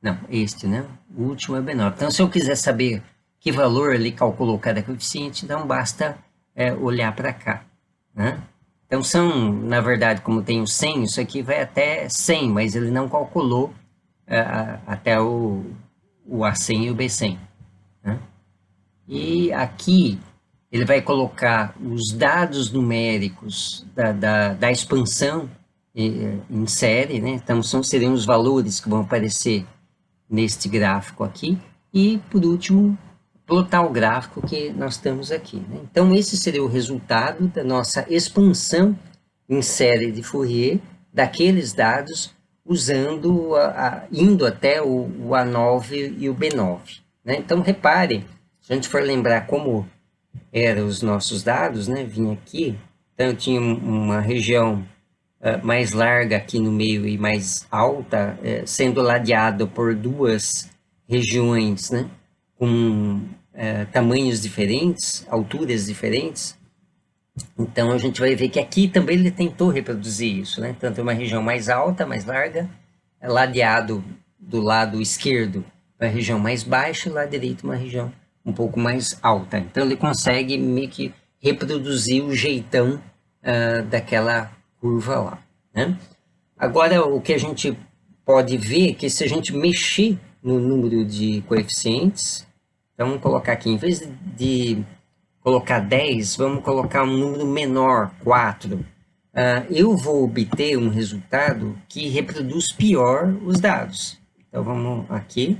Não, este, né? O último é B9. Então, se eu quiser saber que valor ele calculou cada coeficiente, então basta olhar para cá, né? Então, são, na verdade, como tem o 100, isso aqui vai até 100, mas ele não calculou até o A100 e o B100, né? E aqui ele vai colocar os dados numéricos da expansão em série, né? Então, seriam os valores que vão aparecer neste gráfico aqui, e por último, plotar o gráfico que nós temos aqui, né? Então, esse seria o resultado da nossa expansão em série de Fourier daqueles dados, usando indo até o A9 e o B9, né? Então, reparem, se a gente for lembrar como eram os nossos dados, né? Vinha aqui, então eu tinha uma região mais larga aqui no meio e mais alta, sendo ladeado por duas regiões, né? Com tamanhos diferentes, alturas diferentes. Então, a gente vai ver que aqui também ele tentou reproduzir isso, né? Tanto uma região mais alta, mais larga, ladeado do lado esquerdo para a região mais baixa, e lado direito uma região um pouco mais alta. Então, ele consegue meio que reproduzir o jeitão daquela curva lá, né? Agora, o que a gente pode ver é que se a gente mexer no número de coeficientes, então vamos colocar aqui, em vez de colocar 10, vamos colocar um número menor, 4. Eu vou obter um resultado que reproduz pior os dados. Então, vamos aqui,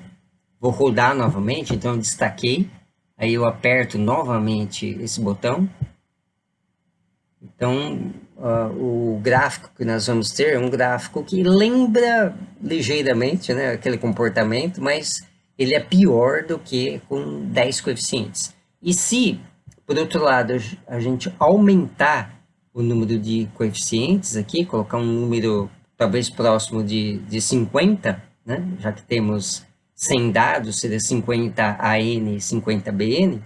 vou rodar novamente, então eu destaquei, aí eu aperto novamente esse botão. Então, o gráfico que nós vamos ter é um gráfico que lembra ligeiramente, né, aquele comportamento, mas ele é pior do que com 10 coeficientes. E se, por outro lado, a gente aumentar o número de coeficientes aqui, colocar um número talvez próximo de 50, né, já que temos 100 dados, seria 50 AN e 50 BN,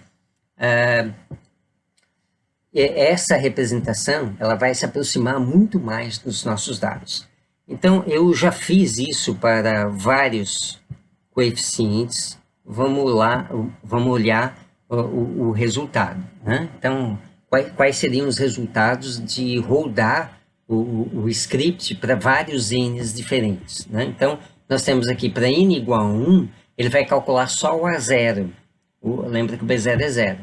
essa representação ela vai se aproximar muito mais dos nossos dados. Então, eu já fiz isso para vários coeficientes. Vamos lá, vamos olhar o resultado, né? Então, quais seriam os resultados de rodar o script para vários n's diferentes, né? Então, nós temos aqui para n igual a 1, ele vai calcular só o A0. Lembra que o B0 é 0.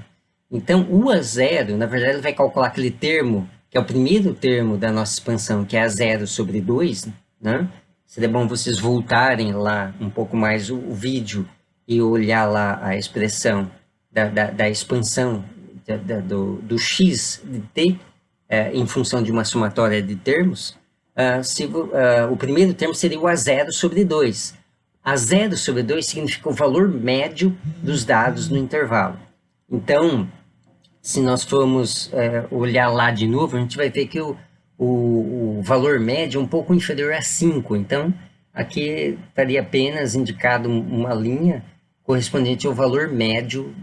Então, o A0, na verdade, ele vai calcular aquele termo, que é o primeiro termo da nossa expansão, que é A0 sobre 2, né? Seria bom vocês voltarem lá um pouco mais o vídeo e olhar lá a expressão da expansão do x de t em função de uma somatória de termos. O primeiro termo seria o A0 sobre 2. A0 sobre 2 significa o valor médio dos dados no intervalo. Então, se nós formos olhar lá de novo, a gente vai ver que o valor médio é um pouco inferior a 5. Então, aqui estaria apenas indicado uma linha correspondente ao valor médio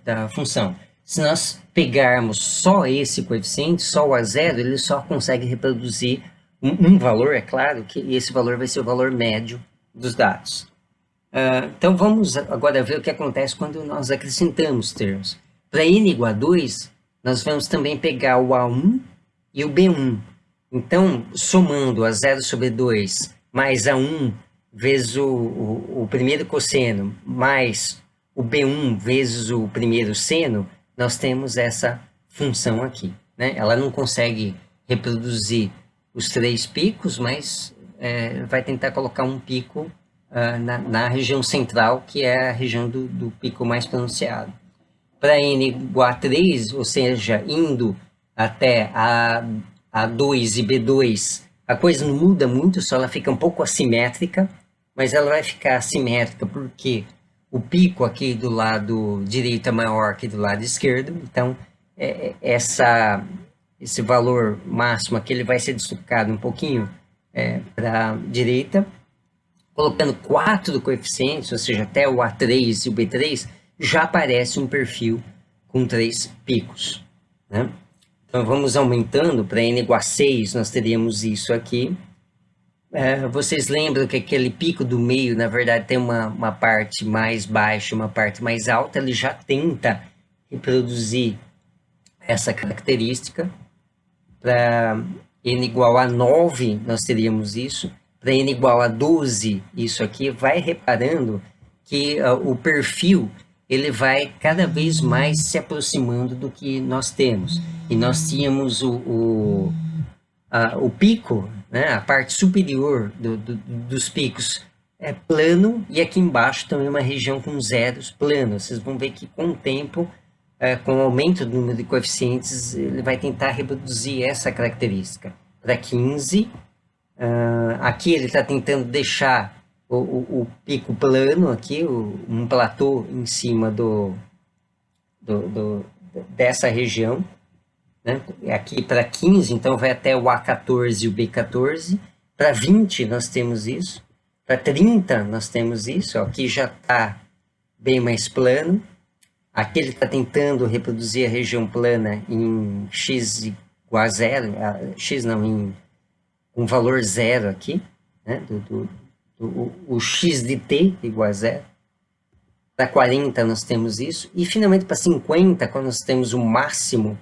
da função. Se nós pegarmos só esse coeficiente, só o A0, ele só consegue reproduzir um valor, é claro, que esse valor vai ser o valor médio dos dados. Então, vamos agora ver o que acontece quando nós acrescentamos termos. Para n igual a 2, nós vamos também pegar o A1 e o B1. Então, somando A0 sobre 2 mais A1 vezes o primeiro cosseno mais o B1 vezes o primeiro seno, nós temos essa função aqui, né? Ela não consegue reproduzir os 3 picos, mas vai tentar colocar um pico na região central, que é a região do pico mais pronunciado. Para n igual a 3, ou seja, indo até A2 e B2, a coisa não muda muito, só ela fica um pouco assimétrica, mas ela vai ficar assimétrica porque o pico aqui do lado direito é maior que do lado esquerdo, então esse valor máximo aqui ele vai ser deslocado um pouquinho para a direita, colocando 4 coeficientes, ou seja, até o A3 e o B3, já aparece um perfil com 3 picos, né? Então, vamos aumentando, para n igual a 6, nós teríamos isso aqui. Vocês lembram que aquele pico do meio, na verdade, tem uma parte mais baixa e uma parte mais alta, ele já tenta reproduzir essa característica. Para n igual a 9, nós teríamos isso. Para n igual a 12, isso aqui, vai reparando que o perfil ele vai cada vez mais se aproximando do que nós temos. E nós tínhamos o pico, né, a parte superior dos picos, é plano, e aqui embaixo também uma região com zeros plano. Vocês vão ver que com o tempo, com o aumento do número de coeficientes, ele vai tentar reproduzir essa característica. Para 15, aqui ele está tentando deixar o pico plano aqui, um platô em cima dessa região, né? Aqui para 15, então vai até o A14 e o B14. Para 20 nós temos isso. Para 30 nós temos isso. Ó, aqui já está bem mais plano. Aqui ele está tentando reproduzir a região plana em x igual a zero, x não, em um valor zero aqui, né? O x de t igual a zero. Para 40 nós temos isso. E finalmente para 50, quando nós temos o máximo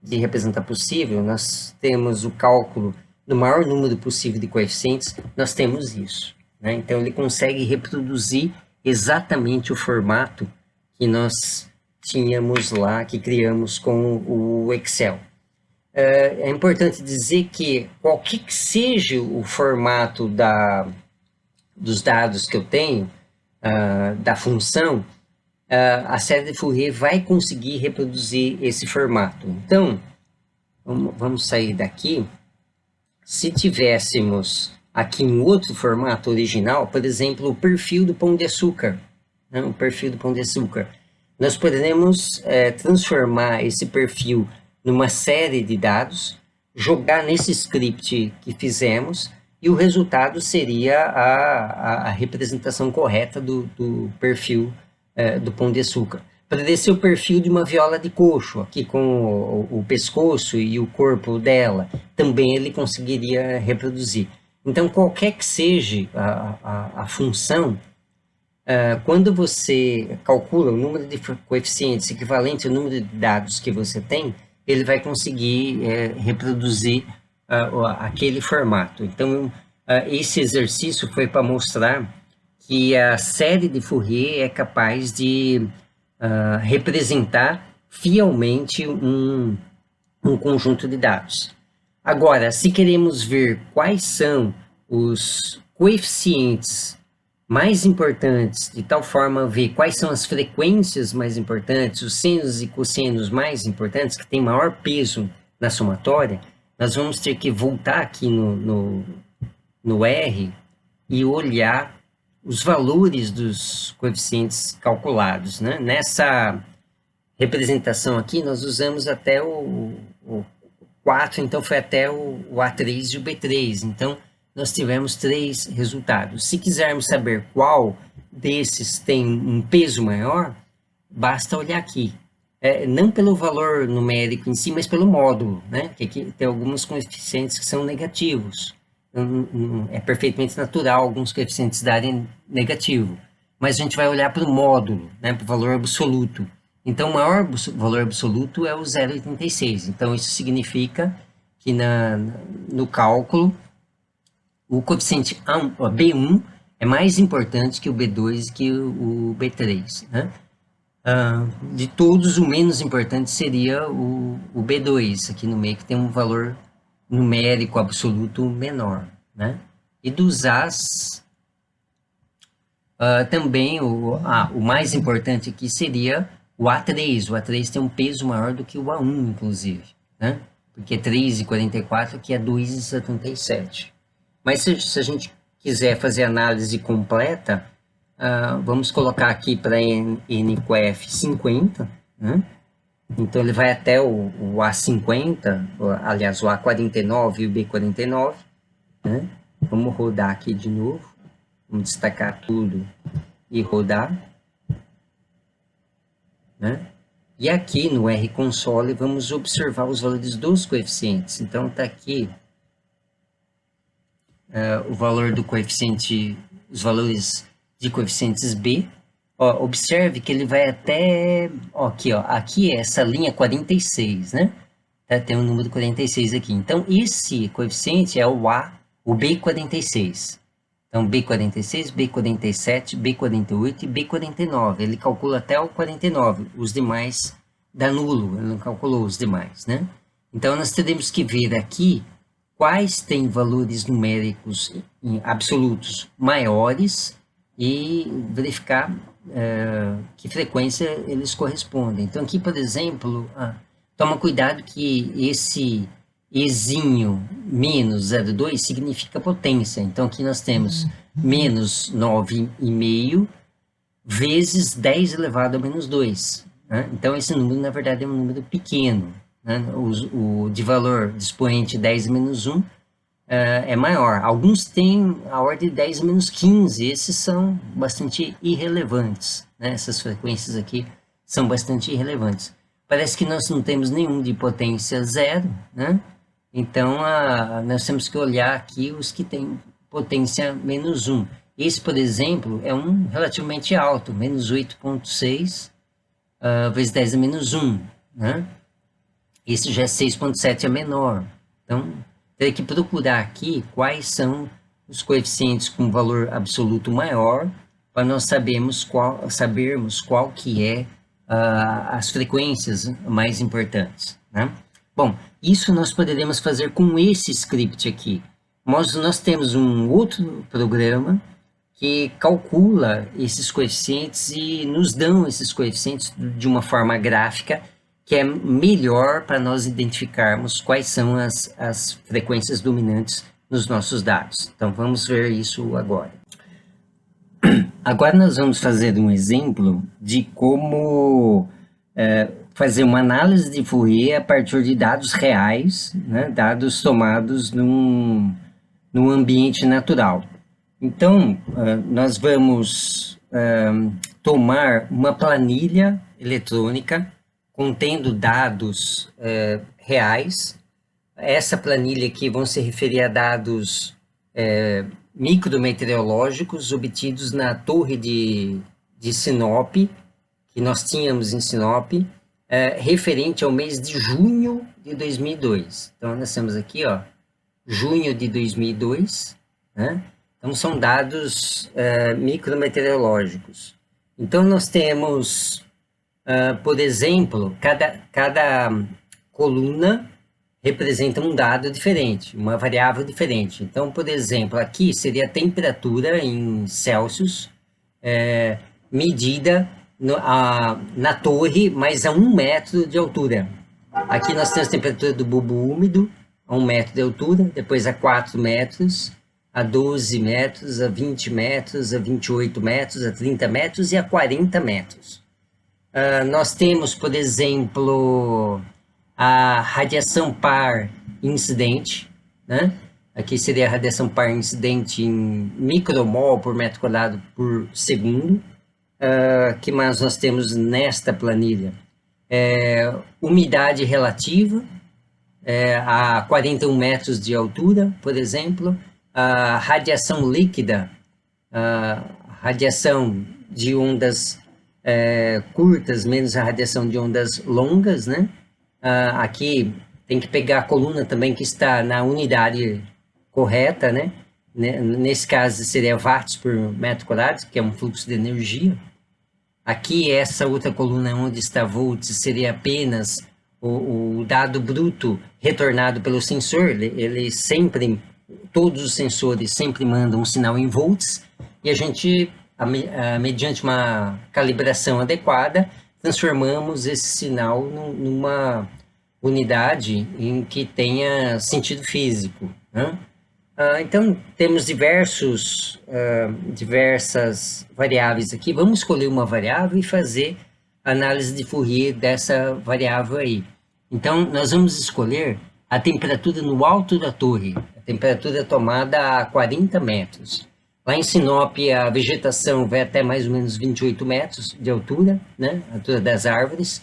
de representar possível, nós temos o cálculo do maior número possível de coeficientes, nós temos isso, né? Então ele consegue reproduzir exatamente o formato que nós tínhamos lá, que criamos com o Excel. É importante dizer que qualquer que seja o formato dos dados que eu tenho, da função, a série de Fourier vai conseguir reproduzir esse formato. Então, vamos sair daqui. Se tivéssemos aqui um outro formato original, por exemplo, o perfil do Pão de Açúcar, né? O perfil do Pão de Açúcar, nós poderemos transformar esse perfil numa série de dados, jogar nesse script que fizemos, e o resultado seria a representação correta do perfil do Pão de Açúcar. Poderia ser o perfil de uma viola de coxo, aqui com o pescoço e o corpo dela, também ele conseguiria reproduzir. Então, qualquer que seja a função, quando você calcula o número de coeficientes equivalente ao número de dados que você tem, ele vai conseguir reproduzir aquele formato. Então, esse exercício foi para mostrar que a série de Fourier é capaz de representar fielmente um conjunto de dados. Agora, se queremos ver quais são os coeficientes mais importantes, de tal forma ver quais são as frequências mais importantes, os senos e cossenos mais importantes, que têm maior peso na somatória, nós vamos ter que voltar aqui no R e olhar os valores dos coeficientes calculados, né? Nessa representação aqui, nós usamos até o 4, então foi até o A3 e o B3. Então, nós tivemos 3 resultados. Se quisermos saber qual desses tem um peso maior, basta olhar aqui. Não pelo valor numérico em si, mas pelo módulo, né? Que aqui tem alguns coeficientes que são negativos. É perfeitamente natural alguns coeficientes darem negativo, mas a gente vai olhar para o módulo, né, para o valor absoluto. Então, o maior valor absoluto é o 0,86. Então, isso significa que no cálculo, o coeficiente B1 é mais importante que o B2 e que o B3, né? De todos, o menos importante seria o B2, aqui no meio, que tem um valor numérico absoluto menor, né? E dos As, também o mais importante aqui seria o A3. O A3 tem um peso maior do que o A1, inclusive, né? Porque 3,44 aqui é 2,77. Mas se a gente quiser fazer análise completa, vamos colocar aqui para NQF 50, né? Então, ele vai até o A50, aliás, o A49 e o B49, né? Vamos rodar aqui de novo. Vamos destacar tudo e rodar, né? E aqui no R-Console, vamos observar os valores dos coeficientes. Então, está aqui o valor do coeficiente, os valores de coeficientes B. Ó, observe que ele vai até, aqui é essa linha 46, né? Tem um número 46 aqui. Então, esse coeficiente é o B46. Então, B46, B47, B48 e B49. Ele calcula até o 49. Os demais dá nulo, ele não calculou os demais, né? Então, nós teremos que ver aqui quais têm valores numéricos absolutos maiores e verificar que frequência eles correspondem. Então aqui, por exemplo, toma cuidado que esse Ezinho menos 0,2 significa potência. Então aqui nós temos menos 9,5 vezes 10 elevado a menos 2. Né? Então esse número, na verdade, é um número pequeno. Né? O de valor de expoente 10 menos 1 é maior. Alguns têm a ordem de 10 menos 15, esses são bastante irrelevantes. Né? Essas frequências aqui são bastante irrelevantes. Parece que nós não temos nenhum de potência zero, né? Então nós temos que olhar aqui os que têm potência menos 1. Esse, por exemplo, é um relativamente alto, menos 8,6 vezes 10 a menos 1. Né? Esse já é 6,7, é menor. Então, teria que procurar aqui quais são os coeficientes com valor absoluto maior, para nós sabermos qual que é as frequências mais importantes. Né? Bom, isso nós poderemos fazer com esse script aqui. Nós temos um outro programa que calcula esses coeficientes e nos dão esses coeficientes de uma forma gráfica que é melhor para nós identificarmos quais são as frequências dominantes nos nossos dados. Então, vamos ver isso agora. Agora nós vamos fazer um exemplo de como fazer uma análise de Fourier a partir de dados reais, né, dados tomados num ambiente natural. Então, nós vamos tomar uma planilha eletrônica contendo dados reais. Essa planilha aqui vão se referir a dados micrometeorológicos obtidos na torre de Sinop, que nós tínhamos em Sinop, referente ao mês de junho de 2002. Então, nós temos aqui, ó, junho de 2002, né? Então, são dados micrometeorológicos. Então, nós temos, por exemplo, cada coluna representa um dado diferente, uma variável diferente. Então, por exemplo, aqui seria a temperatura em Celsius, medida na torre, mas a 1 metro de altura. Aqui nós temos a temperatura do bulbo úmido, a 1 metro de altura, depois a 4 metros, a 12 metros, a 20 metros, a 28 metros, a 30 metros e a 40 metros. Nós temos, por exemplo, a radiação par incidente, né? Aqui seria a radiação par incidente em micromol por metro quadrado por segundo. Que mais nós temos nesta planilha? Umidade relativa, a 41 metros de altura, por exemplo. A radiação líquida, a radiação de ondas curtas menos a radiação de ondas longas, né? Aqui tem que pegar a coluna também que está na unidade correta, né? Nesse caso seria watts por metro quadrado, que é um fluxo de energia. Aqui essa outra coluna onde está volts seria apenas o dado bruto retornado pelo sensor. Ele sempre, todos os sensores sempre mandam um sinal em volts e a gente, mediante uma calibração adequada, transformamos esse sinal numa unidade em que tenha sentido físico, né? Então, temos diversas variáveis aqui. Vamos escolher uma variável e fazer análise de Fourier dessa variável aí. Então, nós vamos escolher a temperatura no alto da torre, a temperatura tomada a 40 metros. Lá em Sinop, a vegetação vai até mais ou menos 28 metros de altura, né? A altura das árvores.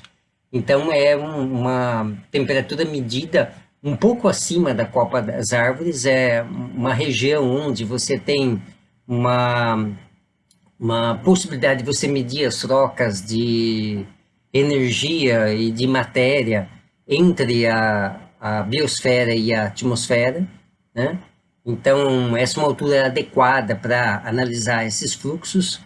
Então, é uma temperatura medida um pouco acima da copa das árvores. É uma região onde você tem uma possibilidade de você medir as trocas de energia e de matéria entre a biosfera e a atmosfera, né? Então, essa é uma altura adequada para analisar esses fluxos,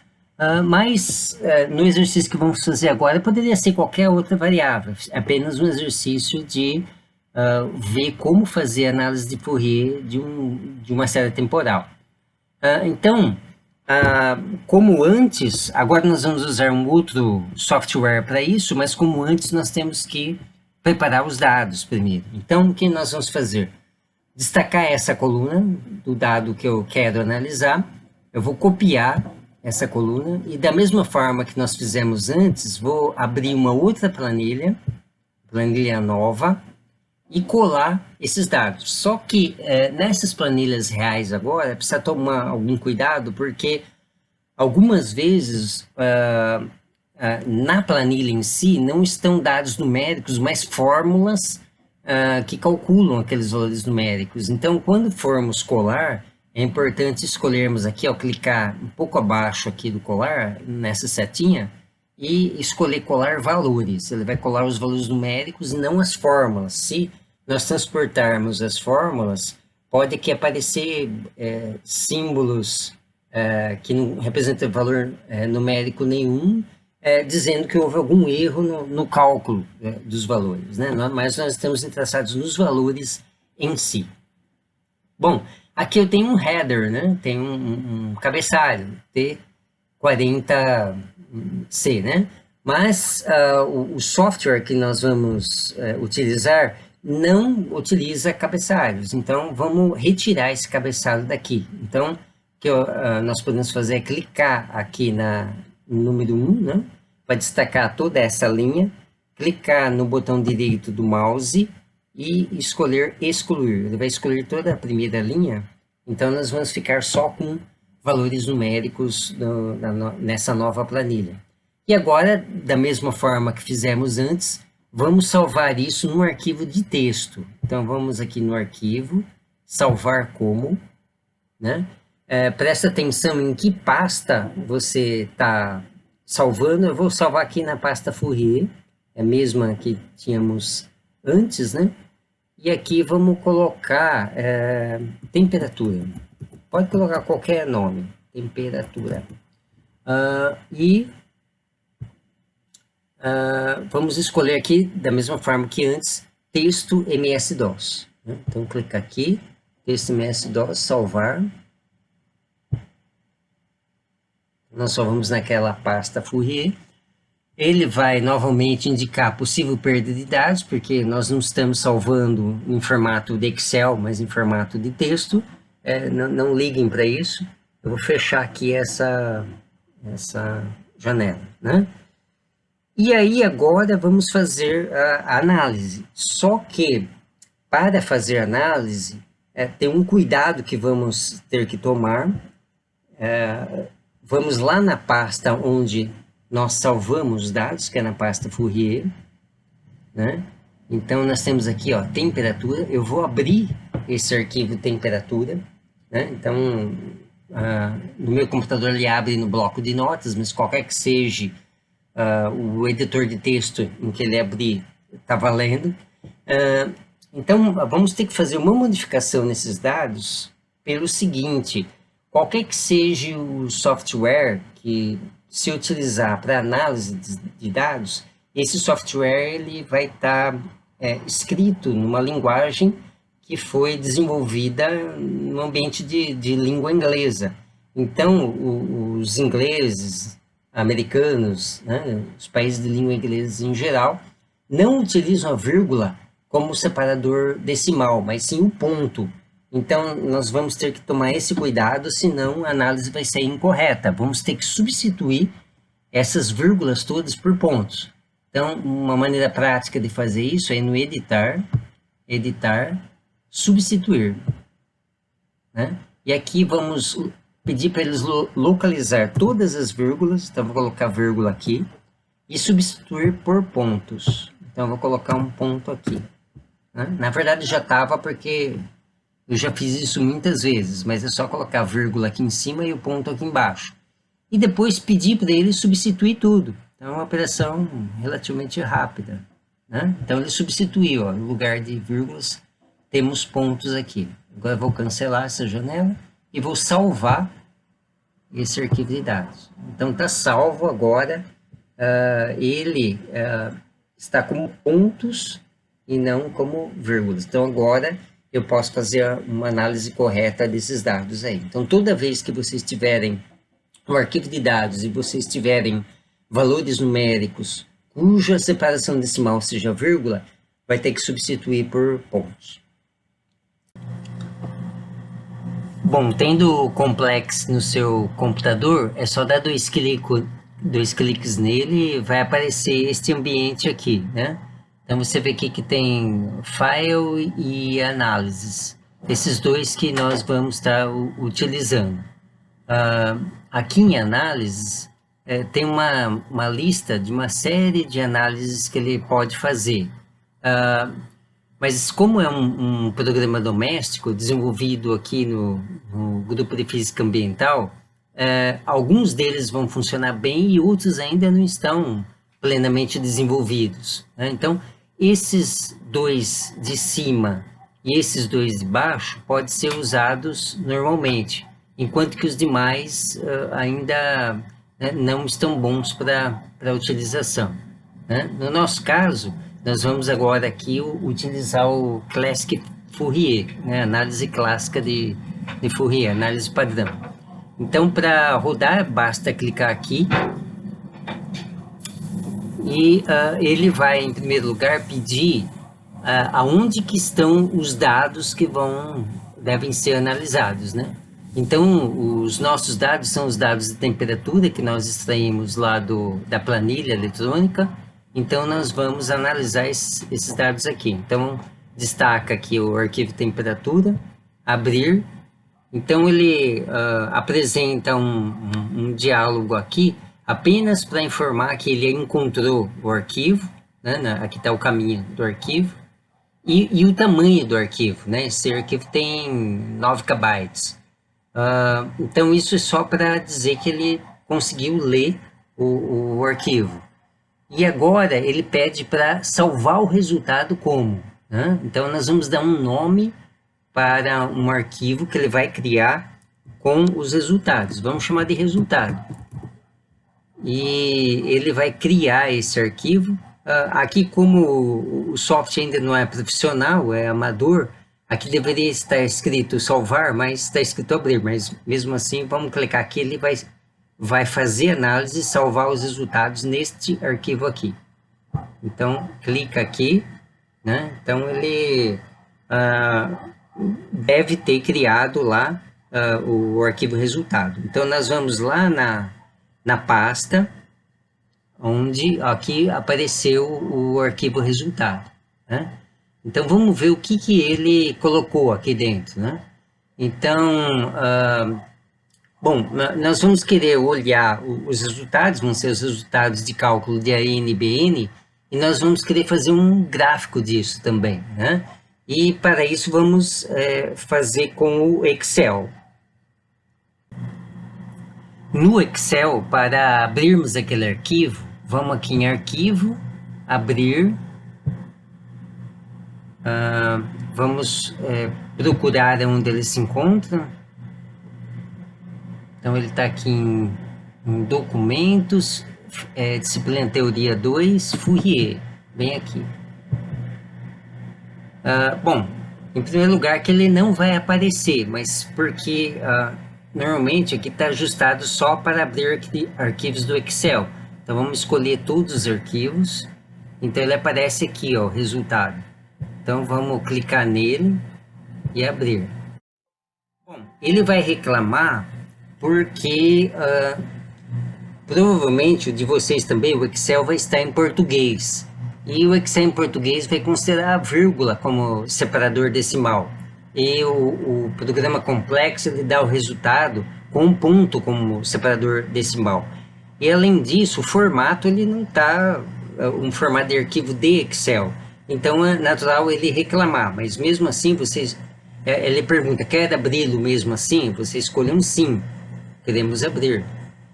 mas no exercício que vamos fazer agora poderia ser qualquer outra variável, apenas um exercício de ver como fazer análise de Fourier de uma série temporal. Então, Como antes, agora nós vamos usar um outro software para isso, mas como antes nós temos que preparar os dados primeiro. Então, o que nós vamos fazer? Destacar essa coluna do dado que eu quero analisar, eu vou copiar essa coluna e da mesma forma que nós fizemos antes, vou abrir uma outra planilha nova, e colar esses dados. Só que nessas planilhas reais agora, precisa tomar algum cuidado, porque algumas vezes na planilha em si não estão dados numéricos, mas fórmulas que calculam aqueles valores numéricos. Então, quando formos colar, é importante escolhermos aqui, ao clicar um pouco abaixo aqui do colar, nessa setinha, e escolher colar valores. Ele vai colar os valores numéricos e não as fórmulas. Se nós transportarmos as fórmulas, pode aqui aparecer símbolos que não representam valor numérico nenhum, dizendo que houve algum erro no cálculo dos valores, né? Mas nós estamos interessados nos valores em si. Bom, aqui eu tenho um header, né? Tem um cabeçalho, T40C, né? Mas o software que nós vamos utilizar não utiliza cabeçalhos, então vamos retirar esse cabeçalho daqui. Então, o que nós podemos fazer é clicar aqui no número 1, né? Para destacar toda essa linha, clicar no botão direito do mouse e escolher excluir. Ele vai excluir toda a primeira linha, então nós vamos ficar só com valores numéricos nessa nova planilha. E agora, da mesma forma que fizemos antes, vamos salvar isso num arquivo de texto. Então, vamos aqui no arquivo, salvar como, né? Presta atenção em que pasta você está salvando. Eu vou salvar aqui na pasta Fourier, é a mesma que tínhamos antes, né? E aqui vamos colocar temperatura. Pode colocar qualquer nome, temperatura. Vamos escolher aqui, da mesma forma que antes, texto MS-DOS. Né? Então, clica aqui, texto MS-DOS, salvar. Nós só vamos naquela pasta Fourier. Ele vai novamente indicar possível perda de dados, porque nós não estamos salvando em formato de Excel, mas em formato de texto. Não liguem para isso. Eu vou fechar aqui essa janela, né? E aí agora vamos fazer a análise. Só que para fazer análise, tem um cuidado que vamos ter que tomar. Vamos lá na pasta onde nós salvamos os dados, que é na pasta Fourier, né? Então, nós temos aqui, ó, temperatura. Eu vou abrir esse arquivo temperatura, né? Então, no meu computador ele abre no bloco de notas, mas qualquer que seja o editor de texto em que ele abrir, está valendo. Então, vamos ter que fazer uma modificação nesses dados pelo seguinte: qualquer que seja o software que se utilizar para análise de dados, esse software ele vai estar escrito numa linguagem que foi desenvolvida no ambiente de língua inglesa. Então, os ingleses, americanos, né, os países de língua inglesa em geral, não utilizam a vírgula como separador decimal, mas sim o ponto. Então, nós vamos ter que tomar esse cuidado, senão a análise vai ser incorreta. Vamos ter que substituir essas vírgulas todas por pontos. Então, uma maneira prática de fazer isso é no editar, substituir, né? E aqui vamos pedir para eles localizar todas as vírgulas. Então, vou colocar vírgula aqui e substituir por pontos. Então, vou colocar um ponto aqui, né? Na verdade, já estava porque eu já fiz isso muitas vezes, mas é só colocar a vírgula aqui em cima e o ponto aqui embaixo. E depois pedir para ele substituir tudo. Então, é uma operação relativamente rápida, né? Então, ele substituiu, ó, no lugar de vírgulas, temos pontos aqui. Agora, eu vou cancelar essa janela e vou salvar esse arquivo de dados. Então, está salvo agora. Ele está como pontos e não como vírgulas. Então, agora eu posso fazer uma análise correta desses dados aí. Então, toda vez que vocês tiverem no arquivo de dados e vocês tiverem valores numéricos cuja separação decimal seja vírgula, vai ter que substituir por pontos. Bom, tendo o Complex no seu computador, é só dar dois cliques nele e vai aparecer este ambiente aqui, né? Então você vê aqui que tem File e Análises. Esses dois que nós vamos estar utilizando. Aqui em Análises, tem uma lista de uma série de análises que ele pode fazer. Mas como é um programa doméstico desenvolvido aqui no grupo de física ambiental, alguns deles vão funcionar bem e outros ainda não estão plenamente desenvolvidos, né? Então, esses dois de cima e esses dois de baixo podem ser usados normalmente, enquanto que os demais ainda, né, não estão bons para utilização, né? No nosso caso, nós vamos agora aqui utilizar o Classic Fourier, né? Análise clássica de Fourier, análise padrão. Então, para rodar, basta clicar aqui e ele vai, em primeiro lugar, pedir aonde que estão os dados que devem ser analisados, né? Então, os nossos dados são os dados de temperatura que nós extraímos lá da planilha eletrônica. Então, nós vamos analisar esses dados aqui. Então, destaca aqui o arquivo temperatura, abrir. Então, ele apresenta um diálogo aqui, apenas para informar que ele encontrou o arquivo, né? Aqui está o caminho do arquivo, e o tamanho do arquivo, né? Esse arquivo tem 9 KB. Então, isso é só para dizer que ele conseguiu ler o arquivo. E agora ele pede para salvar o resultado como, né? Então, nós vamos dar um nome para um arquivo que ele vai criar com os resultados. Vamos chamar de resultado. E ele vai criar esse arquivo. Aqui, como o software ainda não é profissional, é amador, aqui deveria estar escrito salvar, mas está escrito abrir. Mas mesmo assim, vamos clicar aqui, ele vai fazer análise e salvar os resultados neste arquivo aqui. Então, clica aqui, né? Então, ele deve ter criado lá o arquivo resultado. Então, nós vamos lá na pasta, onde aqui apareceu o arquivo resultado, né? Então, vamos ver o que ele colocou aqui dentro, né? Então, bom, nós vamos querer olhar os resultados, vão ser os resultados de cálculo de AN e BN, e nós vamos querer fazer um gráfico disso também, né? E para isso vamos fazer com o Excel. No Excel, para abrirmos aquele arquivo, vamos aqui em Arquivo, Abrir, vamos procurar onde ele se encontra. Então, ele está aqui em Documentos, Disciplina Teoria 2, Fourier, bem aqui. Bom, em primeiro lugar que ele não vai aparecer, mas porque normalmente aqui está ajustado só para abrir arquivos do Excel. Então, vamos escolher todos os arquivos. Então, ele aparece aqui, ó, resultado. Então, vamos clicar nele e abrir. Bom, ele vai reclamar porque provavelmente o de vocês também, o Excel vai estar em português. E o Excel em português vai considerar a vírgula como separador decimal. E o programa complexo, ele dá o resultado com um ponto como separador decimal. E além disso, o formato, ele não está um formato de arquivo de Excel. Então, é natural ele reclamar. Mas mesmo assim, ele pergunta, quer abri-lo mesmo assim? Você escolhe um sim, queremos abrir.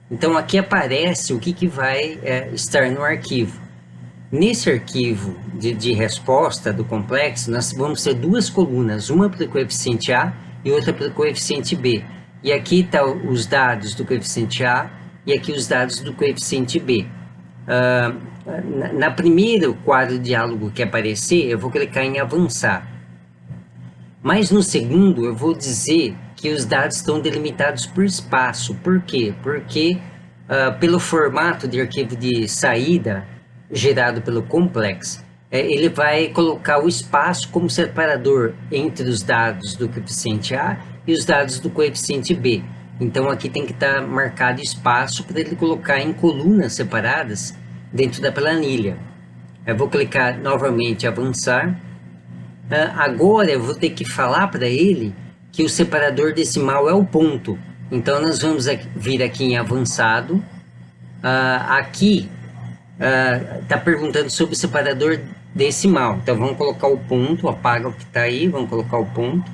Então, aqui aparece o que vai estar no arquivo. Nesse arquivo de resposta do complexo, nós vamos ter duas colunas, uma para o coeficiente A e outra para o coeficiente B. E aqui estão os dados do coeficiente A e aqui os dados do coeficiente B. Na primeiro quadro de diálogo que aparecer, eu vou clicar em avançar. Mas no segundo, eu vou dizer que os dados estão delimitados por espaço. Por quê? Porque pelo formato de arquivo de saída gerado pelo Complex, ele vai colocar o espaço como separador entre os dados do coeficiente A e os dados do coeficiente B. Então aqui tem que estar marcado espaço para ele colocar em colunas separadas dentro da planilha. Eu vou clicar novamente em avançar. Agora eu vou ter que falar para ele que o separador decimal é o ponto. Então nós vamos vir aqui em avançado. Aqui está perguntando sobre o separador decimal. Então vamos colocar o ponto, apaga o que está aí, vamos colocar o ponto.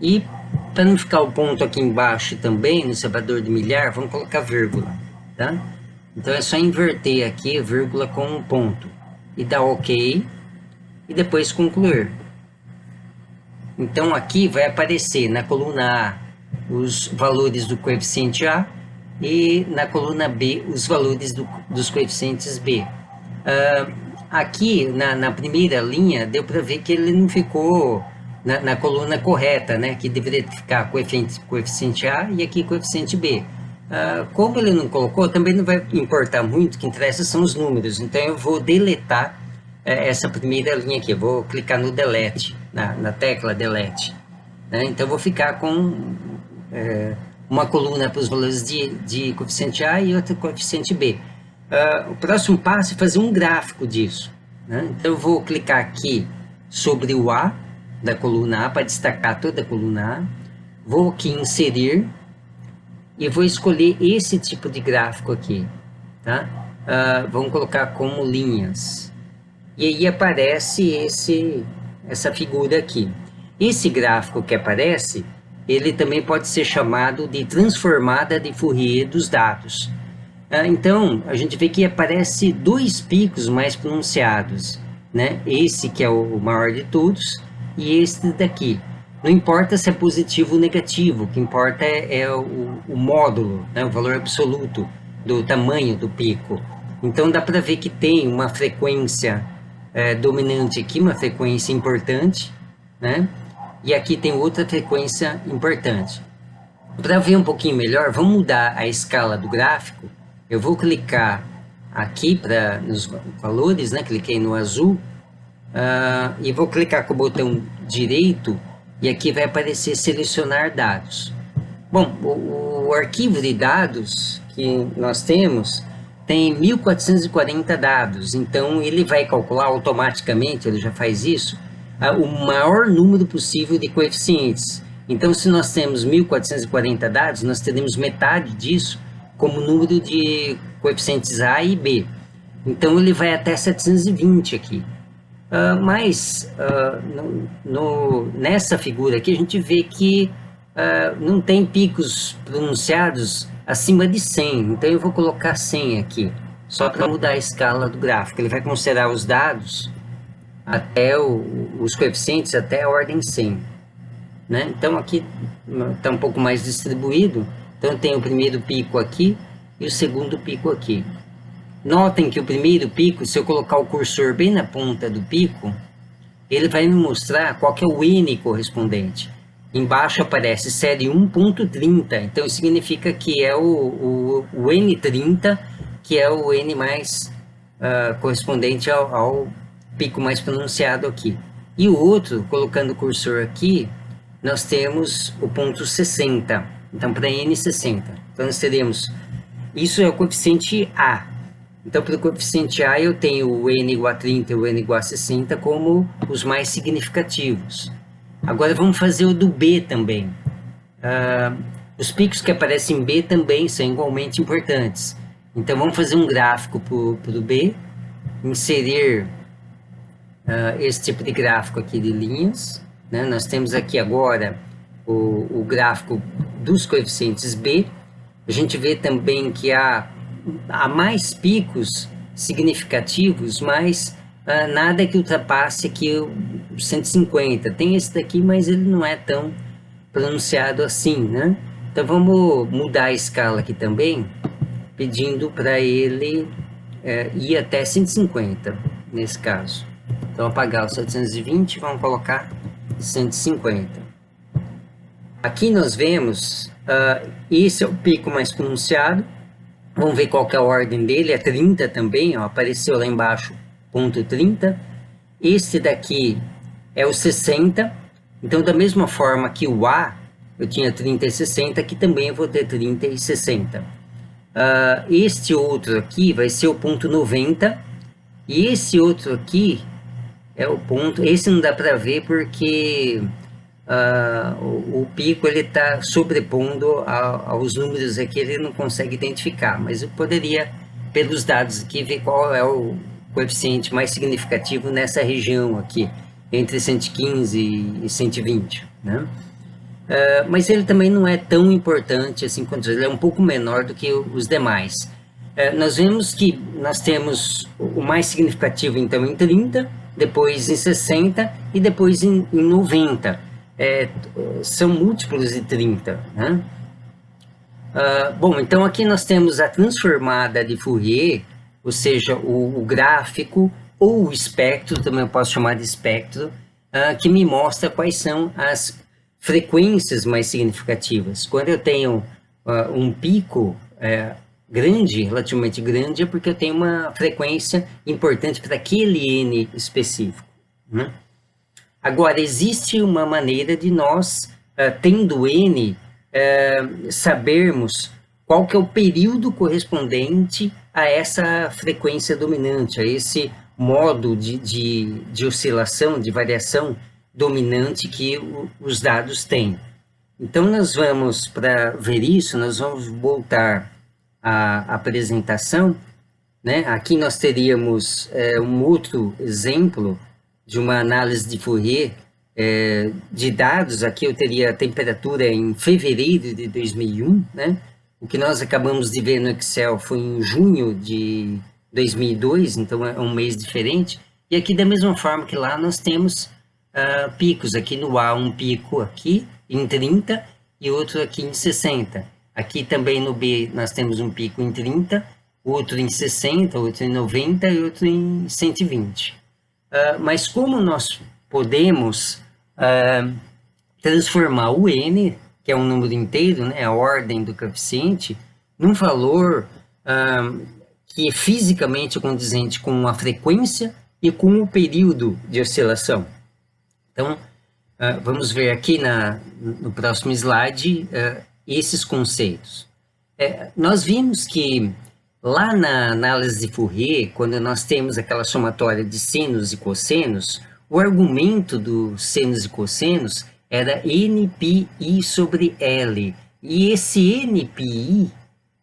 E para não ficar o ponto aqui embaixo também, no separador de milhar, vamos colocar vírgula, tá? Então é só inverter aqui, vírgula com um ponto. E dar OK. E depois concluir. Então aqui vai aparecer na coluna A os valores do coeficiente A e na coluna B os valores dos coeficientes B. Aqui na primeira linha deu para ver que ele não ficou na coluna correta, né? Que deveria ficar coeficiente A e aqui coeficiente B. Como ele não colocou, também não vai importar muito, o que interessa são os números. Então eu vou deletar essa primeira linha aqui. Eu vou clicar no delete, na tecla delete, né? Então eu vou ficar com uma coluna para os valores de coeficiente A e outra coeficiente B. O próximo passo é fazer um gráfico disso, né? Então eu vou clicar aqui sobre o A da coluna A para destacar toda a coluna A. Vou aqui inserir e vou escolher esse tipo de gráfico aqui, tá? Vamos colocar como linhas. E aí aparece essa figura aqui. Esse gráfico que aparece, ele também pode ser chamado de transformada de Fourier dos dados. Então, a gente vê que aparece dois picos mais pronunciados, né? Esse que é o maior de todos e este daqui. Não importa se é positivo ou negativo, o que importa é o módulo, né? O valor absoluto do tamanho do pico. Então, dá para ver que tem uma frequência dominante aqui, uma frequência importante, né? E aqui tem outra frequência importante. Para ver um pouquinho melhor, vamos mudar a escala do gráfico. Eu vou clicar aqui nos valores, né? Cliquei no azul e vou clicar com o botão direito e aqui vai aparecer selecionar dados. Bom, o arquivo de dados que nós temos tem 1440 dados, então ele vai calcular automaticamente, ele já faz isso, o maior número possível de coeficientes. Então, se nós temos 1440 dados, nós teremos metade disso como número de coeficientes A e B. Então, ele vai até 720 aqui. Mas, nessa figura aqui, a gente vê que não tem picos pronunciados acima de 100. Então, eu vou colocar 100 aqui, só para mudar a escala do gráfico. Ele vai considerar os dados até os coeficientes até a ordem 100, né? Então aqui está um pouco mais distribuído. Então tem o primeiro pico aqui e o segundo pico aqui. Notem que o primeiro pico, se eu colocar o cursor bem na ponta do pico, ele vai me mostrar qual que é o N correspondente. Embaixo aparece série 1.30, então isso significa que é o N30, que é o N mais correspondente ao pico mais pronunciado aqui. E o outro, colocando o cursor aqui, nós temos o ponto 60. Então, para N60. Então, nós teremos... Isso é o coeficiente A. Então, para o coeficiente A, eu tenho o N igual a 30 e o N igual a 60 como os mais significativos. Agora, vamos fazer o do B também. Os picos que aparecem em B também são igualmente importantes. Então, vamos fazer um gráfico para o B. Inserir... esse tipo de gráfico aqui de linhas, né? Nós temos aqui agora o gráfico dos coeficientes B. A gente vê também que há mais picos significativos, mas nada que ultrapasse aqui o 150. Tem esse daqui, mas ele não é tão pronunciado assim, né? Então vamos mudar a escala aqui também, pedindo para ele ir até 150, nesse caso. Então, apagar o 720, vamos colocar 150. Aqui nós vemos, esse é o pico mais pronunciado. Vamos ver qual que é a ordem dele, é 30 também, ó, apareceu lá embaixo, ponto 30. Este daqui é o 60, então da mesma forma que o A, eu tinha 30 e 60, aqui também eu vou ter 30 e 60. Este outro aqui vai ser o ponto 90, e esse outro aqui é o ponto, esse não dá para ver porque o pico ele está sobrepondo aos números aqui, ele não consegue identificar, mas eu poderia, pelos dados aqui, ver qual é o coeficiente mais significativo nessa região aqui, entre 115 e 120, né? Mas ele também não é tão importante assim quanto ele é um pouco menor do que os demais. Nós vemos que nós temos o mais significativo então em 30, depois em 60 e depois em 90. São múltiplos de 30, né? Bom, então aqui nós temos a transformada de Fourier, ou seja, o gráfico ou o espectro, também eu posso chamar de espectro, que me mostra quais são as frequências mais significativas. Quando eu tenho um pico grande, relativamente grande, é porque eu tenho uma frequência importante para aquele N específico, né? Agora, existe uma maneira de nós, tendo N, sabermos qual que é o período correspondente a essa frequência dominante, a esse modo de oscilação, de variação dominante que os dados têm. Então, nós vamos, para ver isso, nós vamos voltar à apresentação, né? Aqui nós teríamos um outro exemplo de uma análise de Fourier de dados. Aqui eu teria a temperatura em fevereiro de 2001, né? O que nós acabamos de ver no Excel foi em junho de 2002, então é um mês diferente. E aqui, da mesma forma que lá, nós temos picos. Aqui no A, um pico aqui em 30 e outro aqui em 60. Aqui também no B, nós temos um pico em 30, outro em 60, outro em 90 e outro em 120. Mas como nós podemos transformar o N, que é um número inteiro, né, a ordem do coeficiente, num valor que é fisicamente condizente com a frequência e com o período de oscilação. Então, vamos ver aqui no próximo slide esses conceitos. Nós vimos que lá na análise de Fourier, quando nós temos aquela somatória de sinos e cossenos, o argumento dos senos e cossenos era NPi sobre L. E esse NPi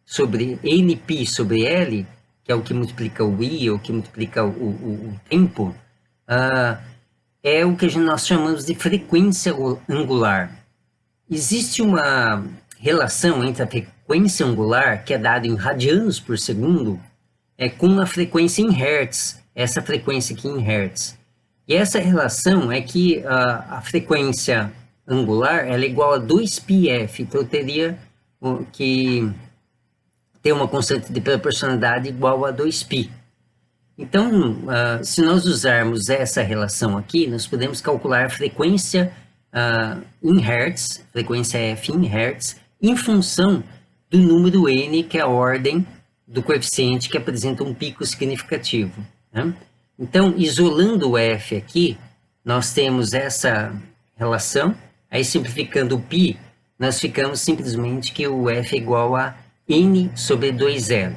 sobre L, que é o que multiplica o I, ou que multiplica o tempo, é o que nós chamamos de frequência angular. Existe uma relação entre a frequência angular, que é dada em radianos por segundo, com a frequência em hertz, essa frequência aqui em hertz. E essa relação é que a frequência angular ela é igual a 2πf, então eu teria que ter uma constante de proporcionalidade igual a 2π. Então, se nós usarmos essa relação aqui, nós podemos calcular a frequência em hertz, frequência f em hertz, em função do número n, que é a ordem do coeficiente que apresenta um pico significativo, né? Então, isolando o f aqui, nós temos essa relação, aí simplificando o π, nós ficamos simplesmente que o f é igual a n sobre 2L.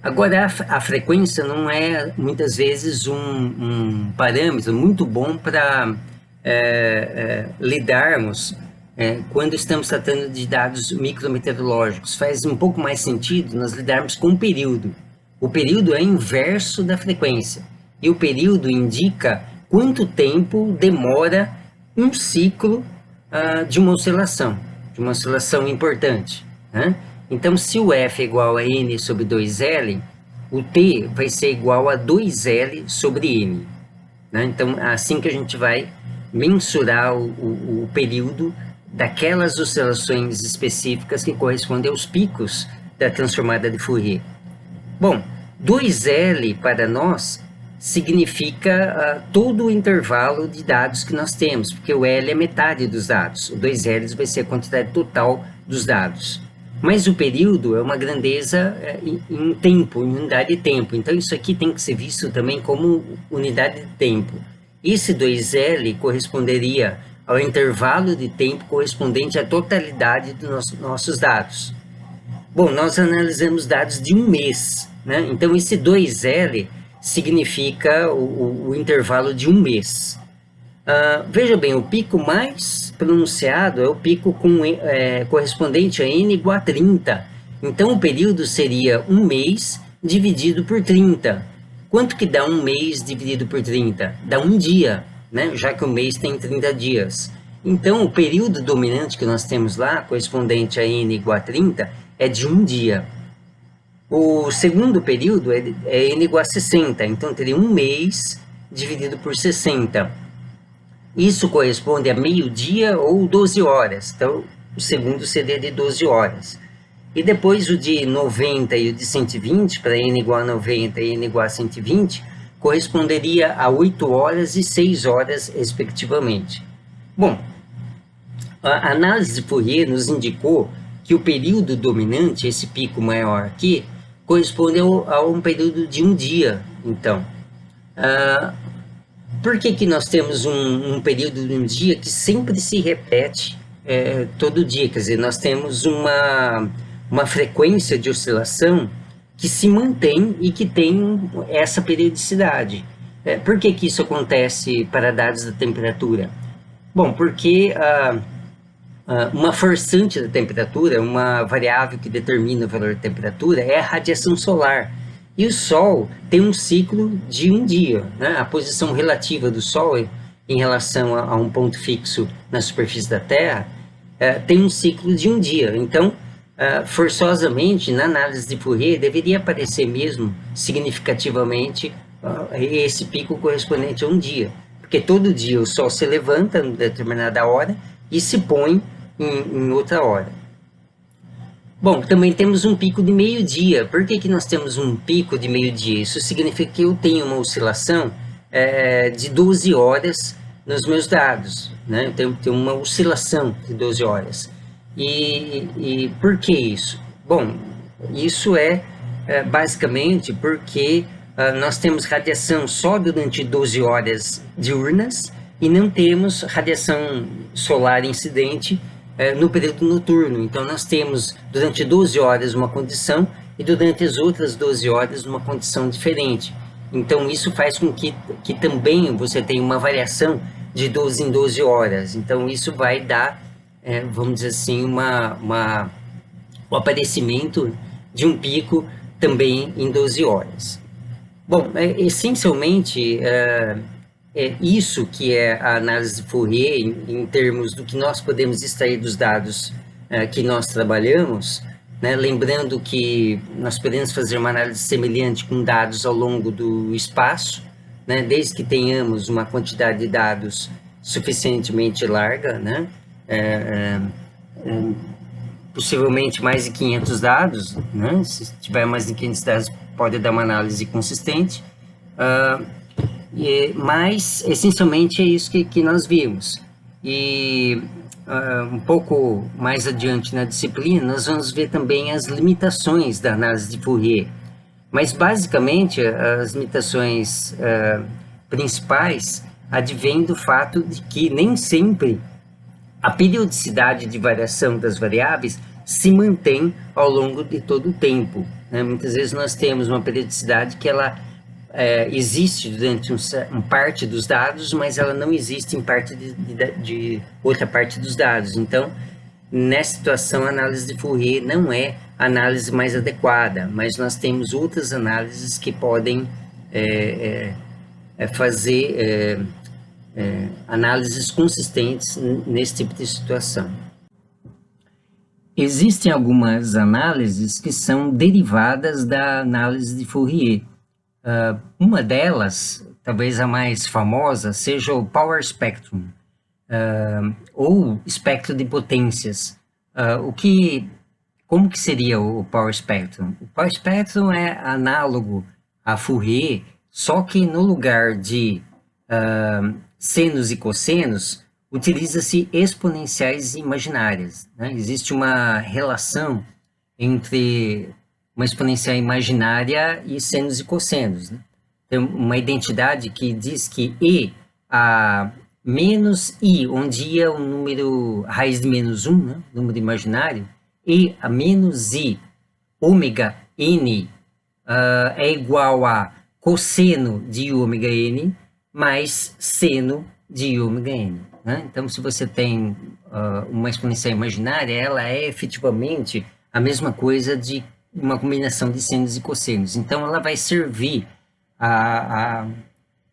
Agora, a frequência não é, muitas vezes, um parâmetro muito bom para lidarmos quando estamos tratando de dados micrometeorológicos. Faz um pouco mais sentido nós lidarmos com o período. O período é inverso da frequência, e o período indica quanto tempo demora um ciclo de uma oscilação importante, né? Então, se o f é igual a n sobre 2L, o t vai ser igual a 2L sobre n, né? Então, é assim que a gente vai mensurar o período daquelas oscilações específicas que correspondem aos picos da transformada de Fourier. Bom, 2L para nós significa todo o intervalo de dados que nós temos, porque o L é metade dos dados, o 2Ls vai ser a quantidade total dos dados. Mas o período é uma grandeza em tempo, em unidade de tempo, então isso aqui tem que ser visto também como unidade de tempo. Esse 2L corresponderia ao intervalo de tempo correspondente à totalidade dos nossos dados. Bom, nós analisamos dados de um mês, né? Então esse 2L significa o intervalo de um mês. Veja bem, o pico mais pronunciado é o pico correspondente a n igual a 30. Então o período seria um mês dividido por 30. Quanto que dá um mês dividido por 30? Dá um dia, né? Já que o mês tem 30 dias. Então o período dominante que nós temos lá, correspondente a n igual a 30, é de um dia. O segundo período é n igual a 60, então teria um mês dividido por 60. Isso corresponde a meio-dia ou 12 horas, então o segundo seria de 12 horas. E depois o de 90 e o de 120, para n igual a 90 e n igual a 120, corresponderia a 8 horas e 6 horas, respectivamente. Bom, a análise de Fourier nos indicou que o período dominante, esse pico maior aqui, corresponde a um período de um dia, então. Por que nós temos um período de um dia que sempre se repete todo dia? Quer dizer, nós temos uma frequência de oscilação que se mantém e que tem essa periodicidade. Por que isso acontece para dados da temperatura? Bom, porque uma forçante da temperatura, uma variável que determina o valor da temperatura, é a radiação solar. E o Sol tem um ciclo de um dia, né? A posição relativa do Sol em relação a um ponto fixo na superfície da Terra tem um ciclo de um dia. Então, forçosamente, na análise de Fourier, deveria aparecer mesmo significativamente esse pico correspondente a um dia. Porque todo dia o Sol se levanta em determinada hora e se põe em outra hora. Bom, também temos um pico de meio-dia. Por que nós temos um pico de meio-dia? Isso significa que eu tenho uma oscilação de 12 horas nos meus dados, né? Eu tenho uma oscilação de 12 horas. E por que isso? Bom, isso basicamente porque nós temos radiação só durante 12 horas diurnas e não temos radiação solar incidente no período noturno. Então, nós temos durante 12 horas uma condição e durante as outras 12 horas uma condição diferente. Então, isso faz com que também você tenha uma variação de 12 em 12 horas. Então, isso vai dar, vamos dizer assim, o aparecimento de um pico também em 12 horas. Bom, essencialmente, isso que é a análise de Fourier em termos do que nós podemos extrair dos dados que nós trabalhamos, né? Lembrando que nós podemos fazer uma análise semelhante com dados ao longo do espaço, né? Desde que tenhamos uma quantidade de dados suficientemente larga, né? Possivelmente mais de 500 dados, né? Se tiver mais de 500 dados, pode dar uma análise consistente. Mas, essencialmente, é isso que nós vimos. E um pouco mais adiante na disciplina, nós vamos ver também as limitações da análise de Fourier. Mas, basicamente, as limitações principais advêm do fato de que nem sempre a periodicidade de variação das variáveis se mantém ao longo de todo o tempo, né? Muitas vezes nós temos uma periodicidade que ela existe durante uma parte dos dados, mas ela não existe em parte de outra parte dos dados. Então, nessa situação, a análise de Fourier não é a análise mais adequada, mas nós temos outras análises que podem fazer análises consistentes nesse tipo de situação. Existem algumas análises que são derivadas da análise de Fourier. Uma delas, talvez a mais famosa, seja o Power Spectrum, ou espectro de potências. Como que seria o Power Spectrum? O Power Spectrum é análogo a Fourier, Só que no lugar de senos e cossenos, utiliza-se exponenciais imaginárias, né? Existe uma relação entre uma exponencial imaginária e senos e cossenos, né? Tem uma identidade que diz que e a menos i, onde i é o número raiz de menos 1, né? Número imaginário, e a menos i ômega n é igual a cosseno de ômega n mais seno de ômega n. Né? Então, se você tem uma exponencial imaginária, ela é efetivamente a mesma coisa de uma combinação de senos e cossenos. Então, ela vai servir a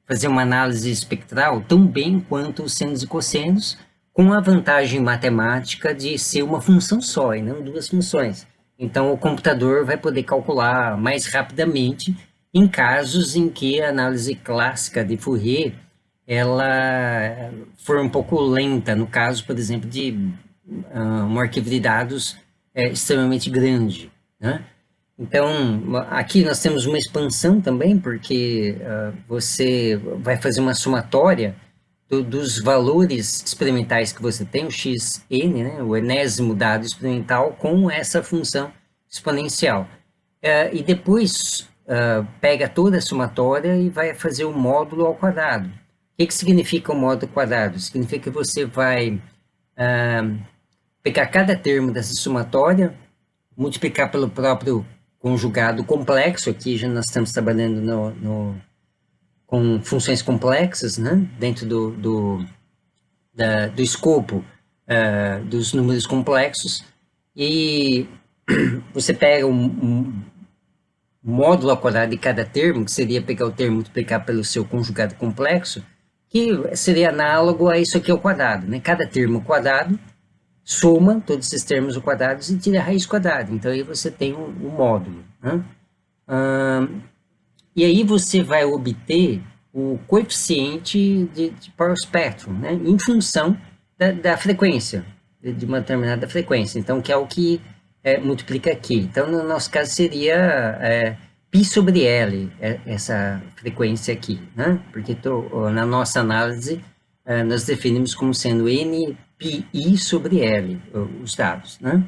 fazer uma análise espectral tão bem quanto os senos e cossenos, com a vantagem matemática de ser uma função só e não duas funções. Então, o computador vai poder calcular mais rapidamente em casos em que a análise clássica de Fourier ela for um pouco lenta, no caso, por exemplo, de um arquivo de dados extremamente grande, né? Então, aqui nós temos uma expansão também, porque você vai fazer uma somatória dos valores experimentais que você tem, o xn, né, o enésimo dado experimental, com essa função exponencial. E depois pega toda a somatória e vai fazer o módulo ao quadrado. O que significa o módulo quadrado? Significa que você vai pegar cada termo dessa somatória, multiplicar pelo próprio conjugado complexo, aqui já nós estamos trabalhando com funções complexas, né, dentro do escopo dos números complexos, e você pega um módulo ao quadrado de cada termo, que seria pegar o termo e multiplicar pelo seu conjugado complexo, que seria análogo a isso aqui ao quadrado, né? Cada termo ao quadrado soma todos esses termos ao quadrado e tira a raiz quadrada. Então, aí você tem um módulo, né? E aí você vai obter o coeficiente de Power Spectrum, né? Em função da frequência, de uma determinada frequência. Então, que é o que multiplica aqui. Então, no nosso caso, seria π sobre L, essa frequência aqui, né? Porque na nossa análise, nós definimos como sendo N πi sobre L, os dados, né?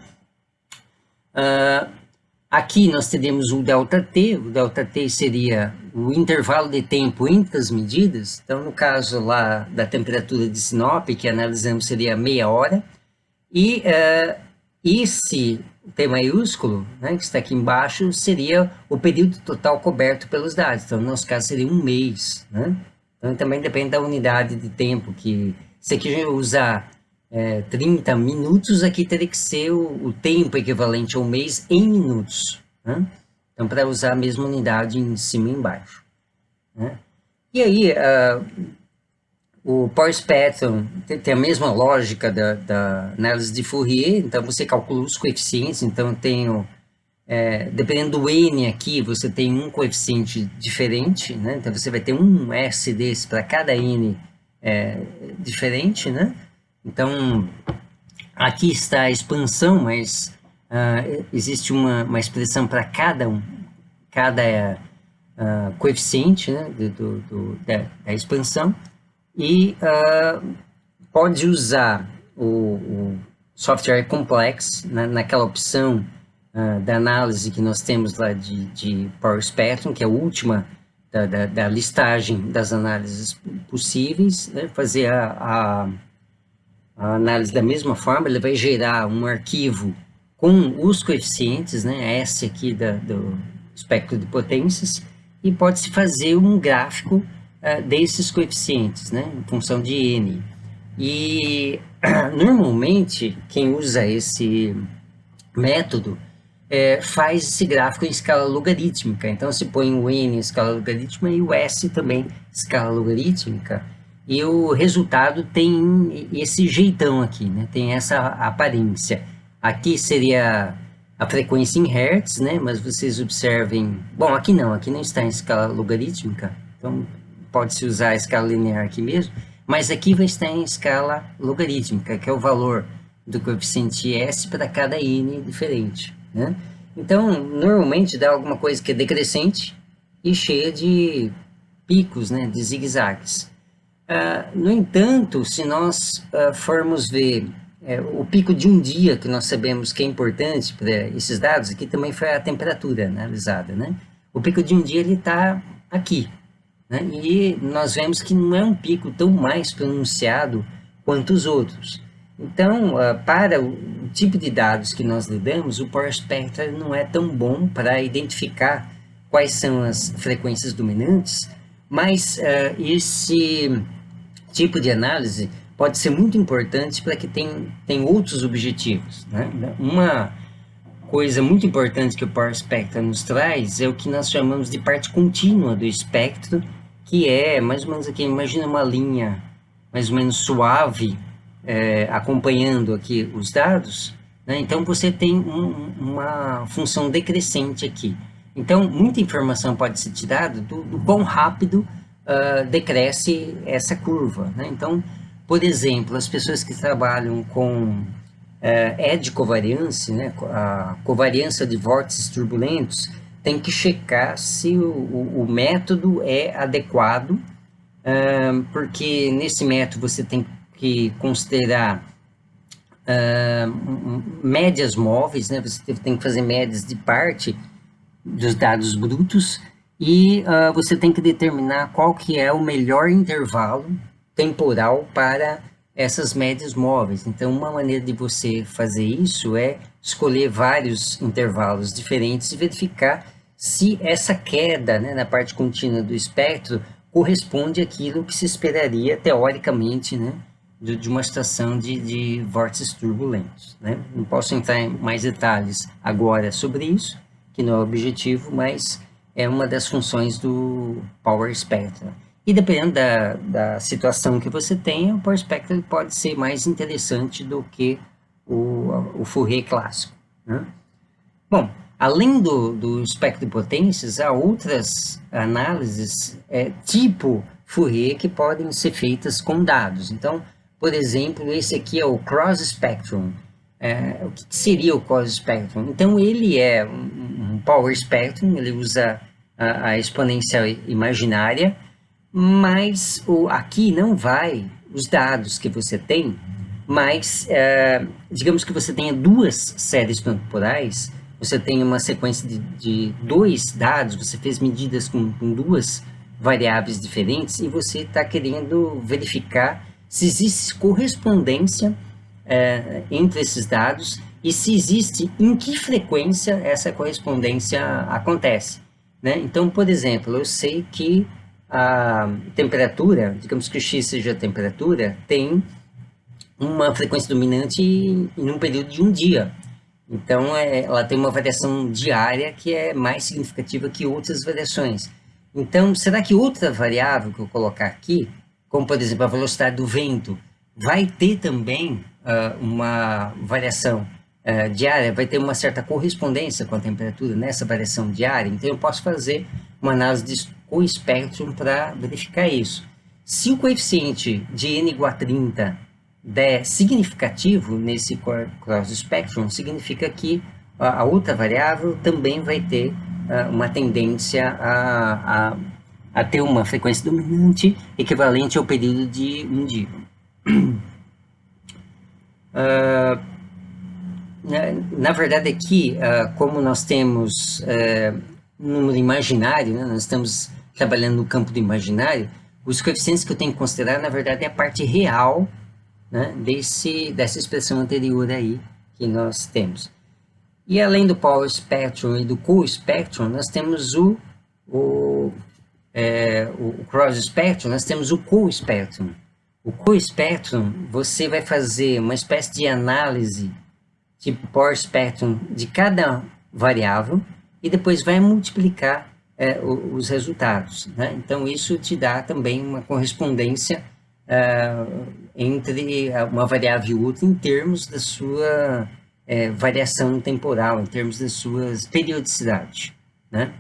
Aqui nós teremos o ΔT seria o intervalo de tempo entre as medidas. Então, no caso lá da temperatura de Sinop, que analisamos, seria meia hora, e esse T maiúsculo, né, que está aqui embaixo, seria o período total coberto pelos dados. Então, no nosso caso, seria um mês, né? Então, também depende da unidade de tempo, que se aqui usar 30 minutos, aqui teria que ser o tempo equivalente ao mês em minutos, né? Então, para usar a mesma unidade em cima e embaixo, né? E aí, o Power Spectrum tem a mesma lógica da análise de Fourier, então você calcula os coeficientes, então eu tenho, dependendo do N aqui, você tem um coeficiente diferente, né? Então você vai ter um S desse para cada N diferente, né? Então, aqui está a expansão, mas existe uma expressão para cada coeficiente, né, da expansão, e pode usar o software complex naquela opção da análise que nós temos lá de Power Spectrum, que é a última da listagem das análises possíveis, né, fazer a análise da mesma forma. Ele vai gerar um arquivo com os coeficientes, né, S aqui do espectro de potências, e pode-se fazer um gráfico desses coeficientes, né, em função de N. E normalmente quem usa esse método faz esse gráfico em escala logarítmica. Então se põe o N em escala logarítmica e o S também em escala logarítmica, e o resultado tem esse jeitão aqui, né? Tem essa aparência. Aqui seria a frequência em Hertz, né? Mas vocês observem... Bom, aqui não está em escala logarítmica, então pode-se usar a escala linear aqui mesmo, mas aqui vai estar em escala logarítmica, que é o valor do coeficiente S para cada N diferente, né? Então, normalmente dá alguma coisa que é decrescente e cheia de picos, né, de zigue-zagues. No entanto, se nós formos ver o pico de um dia, que nós sabemos que é importante para esses dados, aqui também foi a temperatura analisada, né? O pico de um dia ele está aqui, né? E nós vemos que não é um pico tão mais pronunciado quanto os outros. Então, para o tipo de dados que nós lidamos, o Power Spectra não é tão bom para identificar quais são as frequências dominantes, mas esse tipo de análise pode ser muito importante para que tem outros objetivos, né? Uma coisa muito importante que o Power Spectra nos traz é o que nós chamamos de parte contínua do espectro, que é mais ou menos aqui, imagina uma linha mais ou menos suave acompanhando aqui os dados, né? Então você tem uma função decrescente aqui. Então muita informação pode ser tirada do quão rápido decresce essa curva, né? Então, por exemplo, as pessoas que trabalham com edge covariance, né, a covariância de vórtices turbulentos, tem que checar se o método é adequado, porque nesse método você tem que considerar médias móveis, né, você tem que fazer médias de parte dos dados brutos, e você tem que determinar qual que é o melhor intervalo temporal para essas médias móveis. Então, uma maneira de você fazer isso é escolher vários intervalos diferentes e verificar se essa queda, né, na parte contínua do espectro corresponde àquilo que se esperaria, teoricamente, né, de uma situação de vórtices turbulentos, né? Não posso entrar em mais detalhes agora sobre isso, que não é o objetivo, mas é uma das funções do Power Spectra. E dependendo da situação que você tenha, o Power Spectra pode ser mais interessante do que o Fourier clássico, né? Bom, além do espectro de potências, há outras análises tipo Fourier que podem ser feitas com dados. Então, por exemplo, esse aqui é o Cross Spectrum. O que seria o Cross Spectrum? Então, ele é um Power Spectrum, ele usa a exponencial imaginária, mas aqui não vai os dados que você tem, mas digamos que você tenha duas séries temporais, você tem uma sequência de dois dados, você fez medidas com duas variáveis diferentes e você está querendo verificar se existe correspondência entre esses dados e se existe, em que frequência essa correspondência acontece, né? Então, por exemplo, eu sei que a temperatura, digamos que o X seja a temperatura, tem uma frequência dominante em um período de um dia. Então, ela tem uma variação diária que é mais significativa que outras variações. Então, será que outra variável que eu colocar aqui, como por exemplo a velocidade do vento, vai ter também uma variação diária, vai ter uma certa correspondência com a temperatura nessa variação diária? Então, eu posso fazer uma análise com espectro para verificar isso. Se o coeficiente de n igual a 30 der significativo nesse cross spectrum, significa que a outra variável também vai ter uma tendência a ter uma frequência dominante equivalente ao período de um dia. Na verdade, aqui, como nós temos número imaginário, né, nós estamos trabalhando no campo do imaginário, os coeficientes que eu tenho que considerar, na verdade, é a parte real, né, dessa expressão anterior aí que nós temos. E além do Power Spectrum e do Cool Spectrum, nós temos o Cross Spectrum, nós temos o Cool Spectrum. O Cool Spectrum, você vai fazer uma espécie de análise tipo Power Spectrum de cada variável e depois vai multiplicar os resultados, né? Então, isso te dá também uma correspondência entre uma variável e outra em termos da sua variação temporal, em termos das suas periodicidades, né?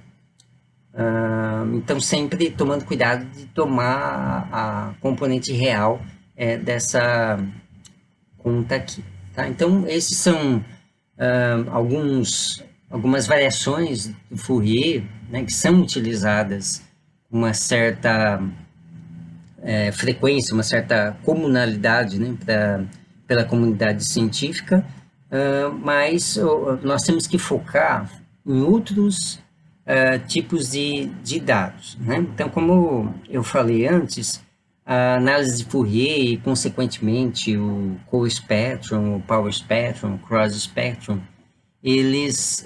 Então, sempre tomando cuidado de tomar a componente real dessa conta aqui, tá? Então, esses são algumas variações do Fourier, né, que são utilizadas uma certa frequência, uma certa comunalidade, né, pela comunidade científica, mas nós temos que focar em outros tipos de dados, né? Então, como eu falei antes, a análise de Fourier e, consequentemente, o Whole Spectrum, o Power Spectrum, o Cross Spectrum, eles,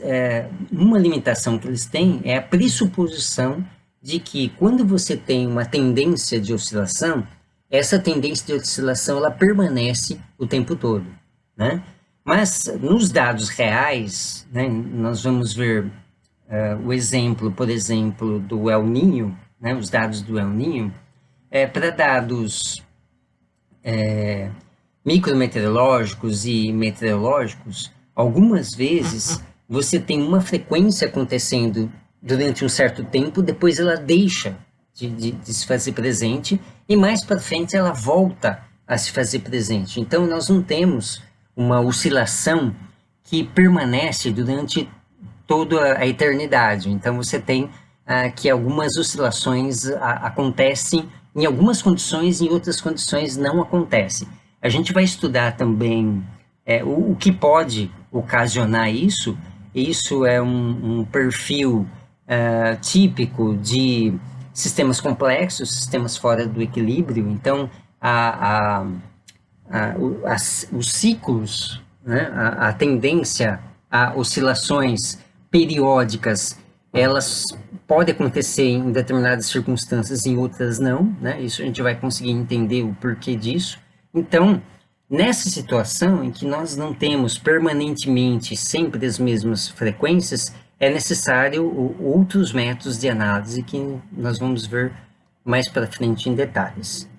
uma limitação que eles têm é a pressuposição de que quando você tem uma tendência de oscilação, essa tendência de oscilação ela permanece o tempo todo, né? Mas nos dados reais, né, nós vamos ver o exemplo, por exemplo, do El Niño, né, os dados do El Niño, para dados micrometeorológicos e meteorológicos, algumas vezes você tem uma frequência acontecendo durante um certo tempo, depois ela deixa de se fazer presente e mais para frente ela volta a se fazer presente. Então nós não temos uma oscilação que permanece durante toda a eternidade. Então você tem que algumas oscilações acontecem em algumas condições, em outras condições não acontecem. A gente vai estudar também o que pode ocasionar isso. Isso é um perfil típico de sistemas complexos, sistemas fora do equilíbrio. Então, os ciclos, né, a tendência a oscilações periódicas, elas podem acontecer em determinadas circunstâncias, em outras não, né? Isso a gente vai conseguir entender o porquê disso. Então, nessa situação em que nós não temos permanentemente sempre as mesmas frequências, é necessário outros métodos de análise que nós vamos ver mais para frente em detalhes.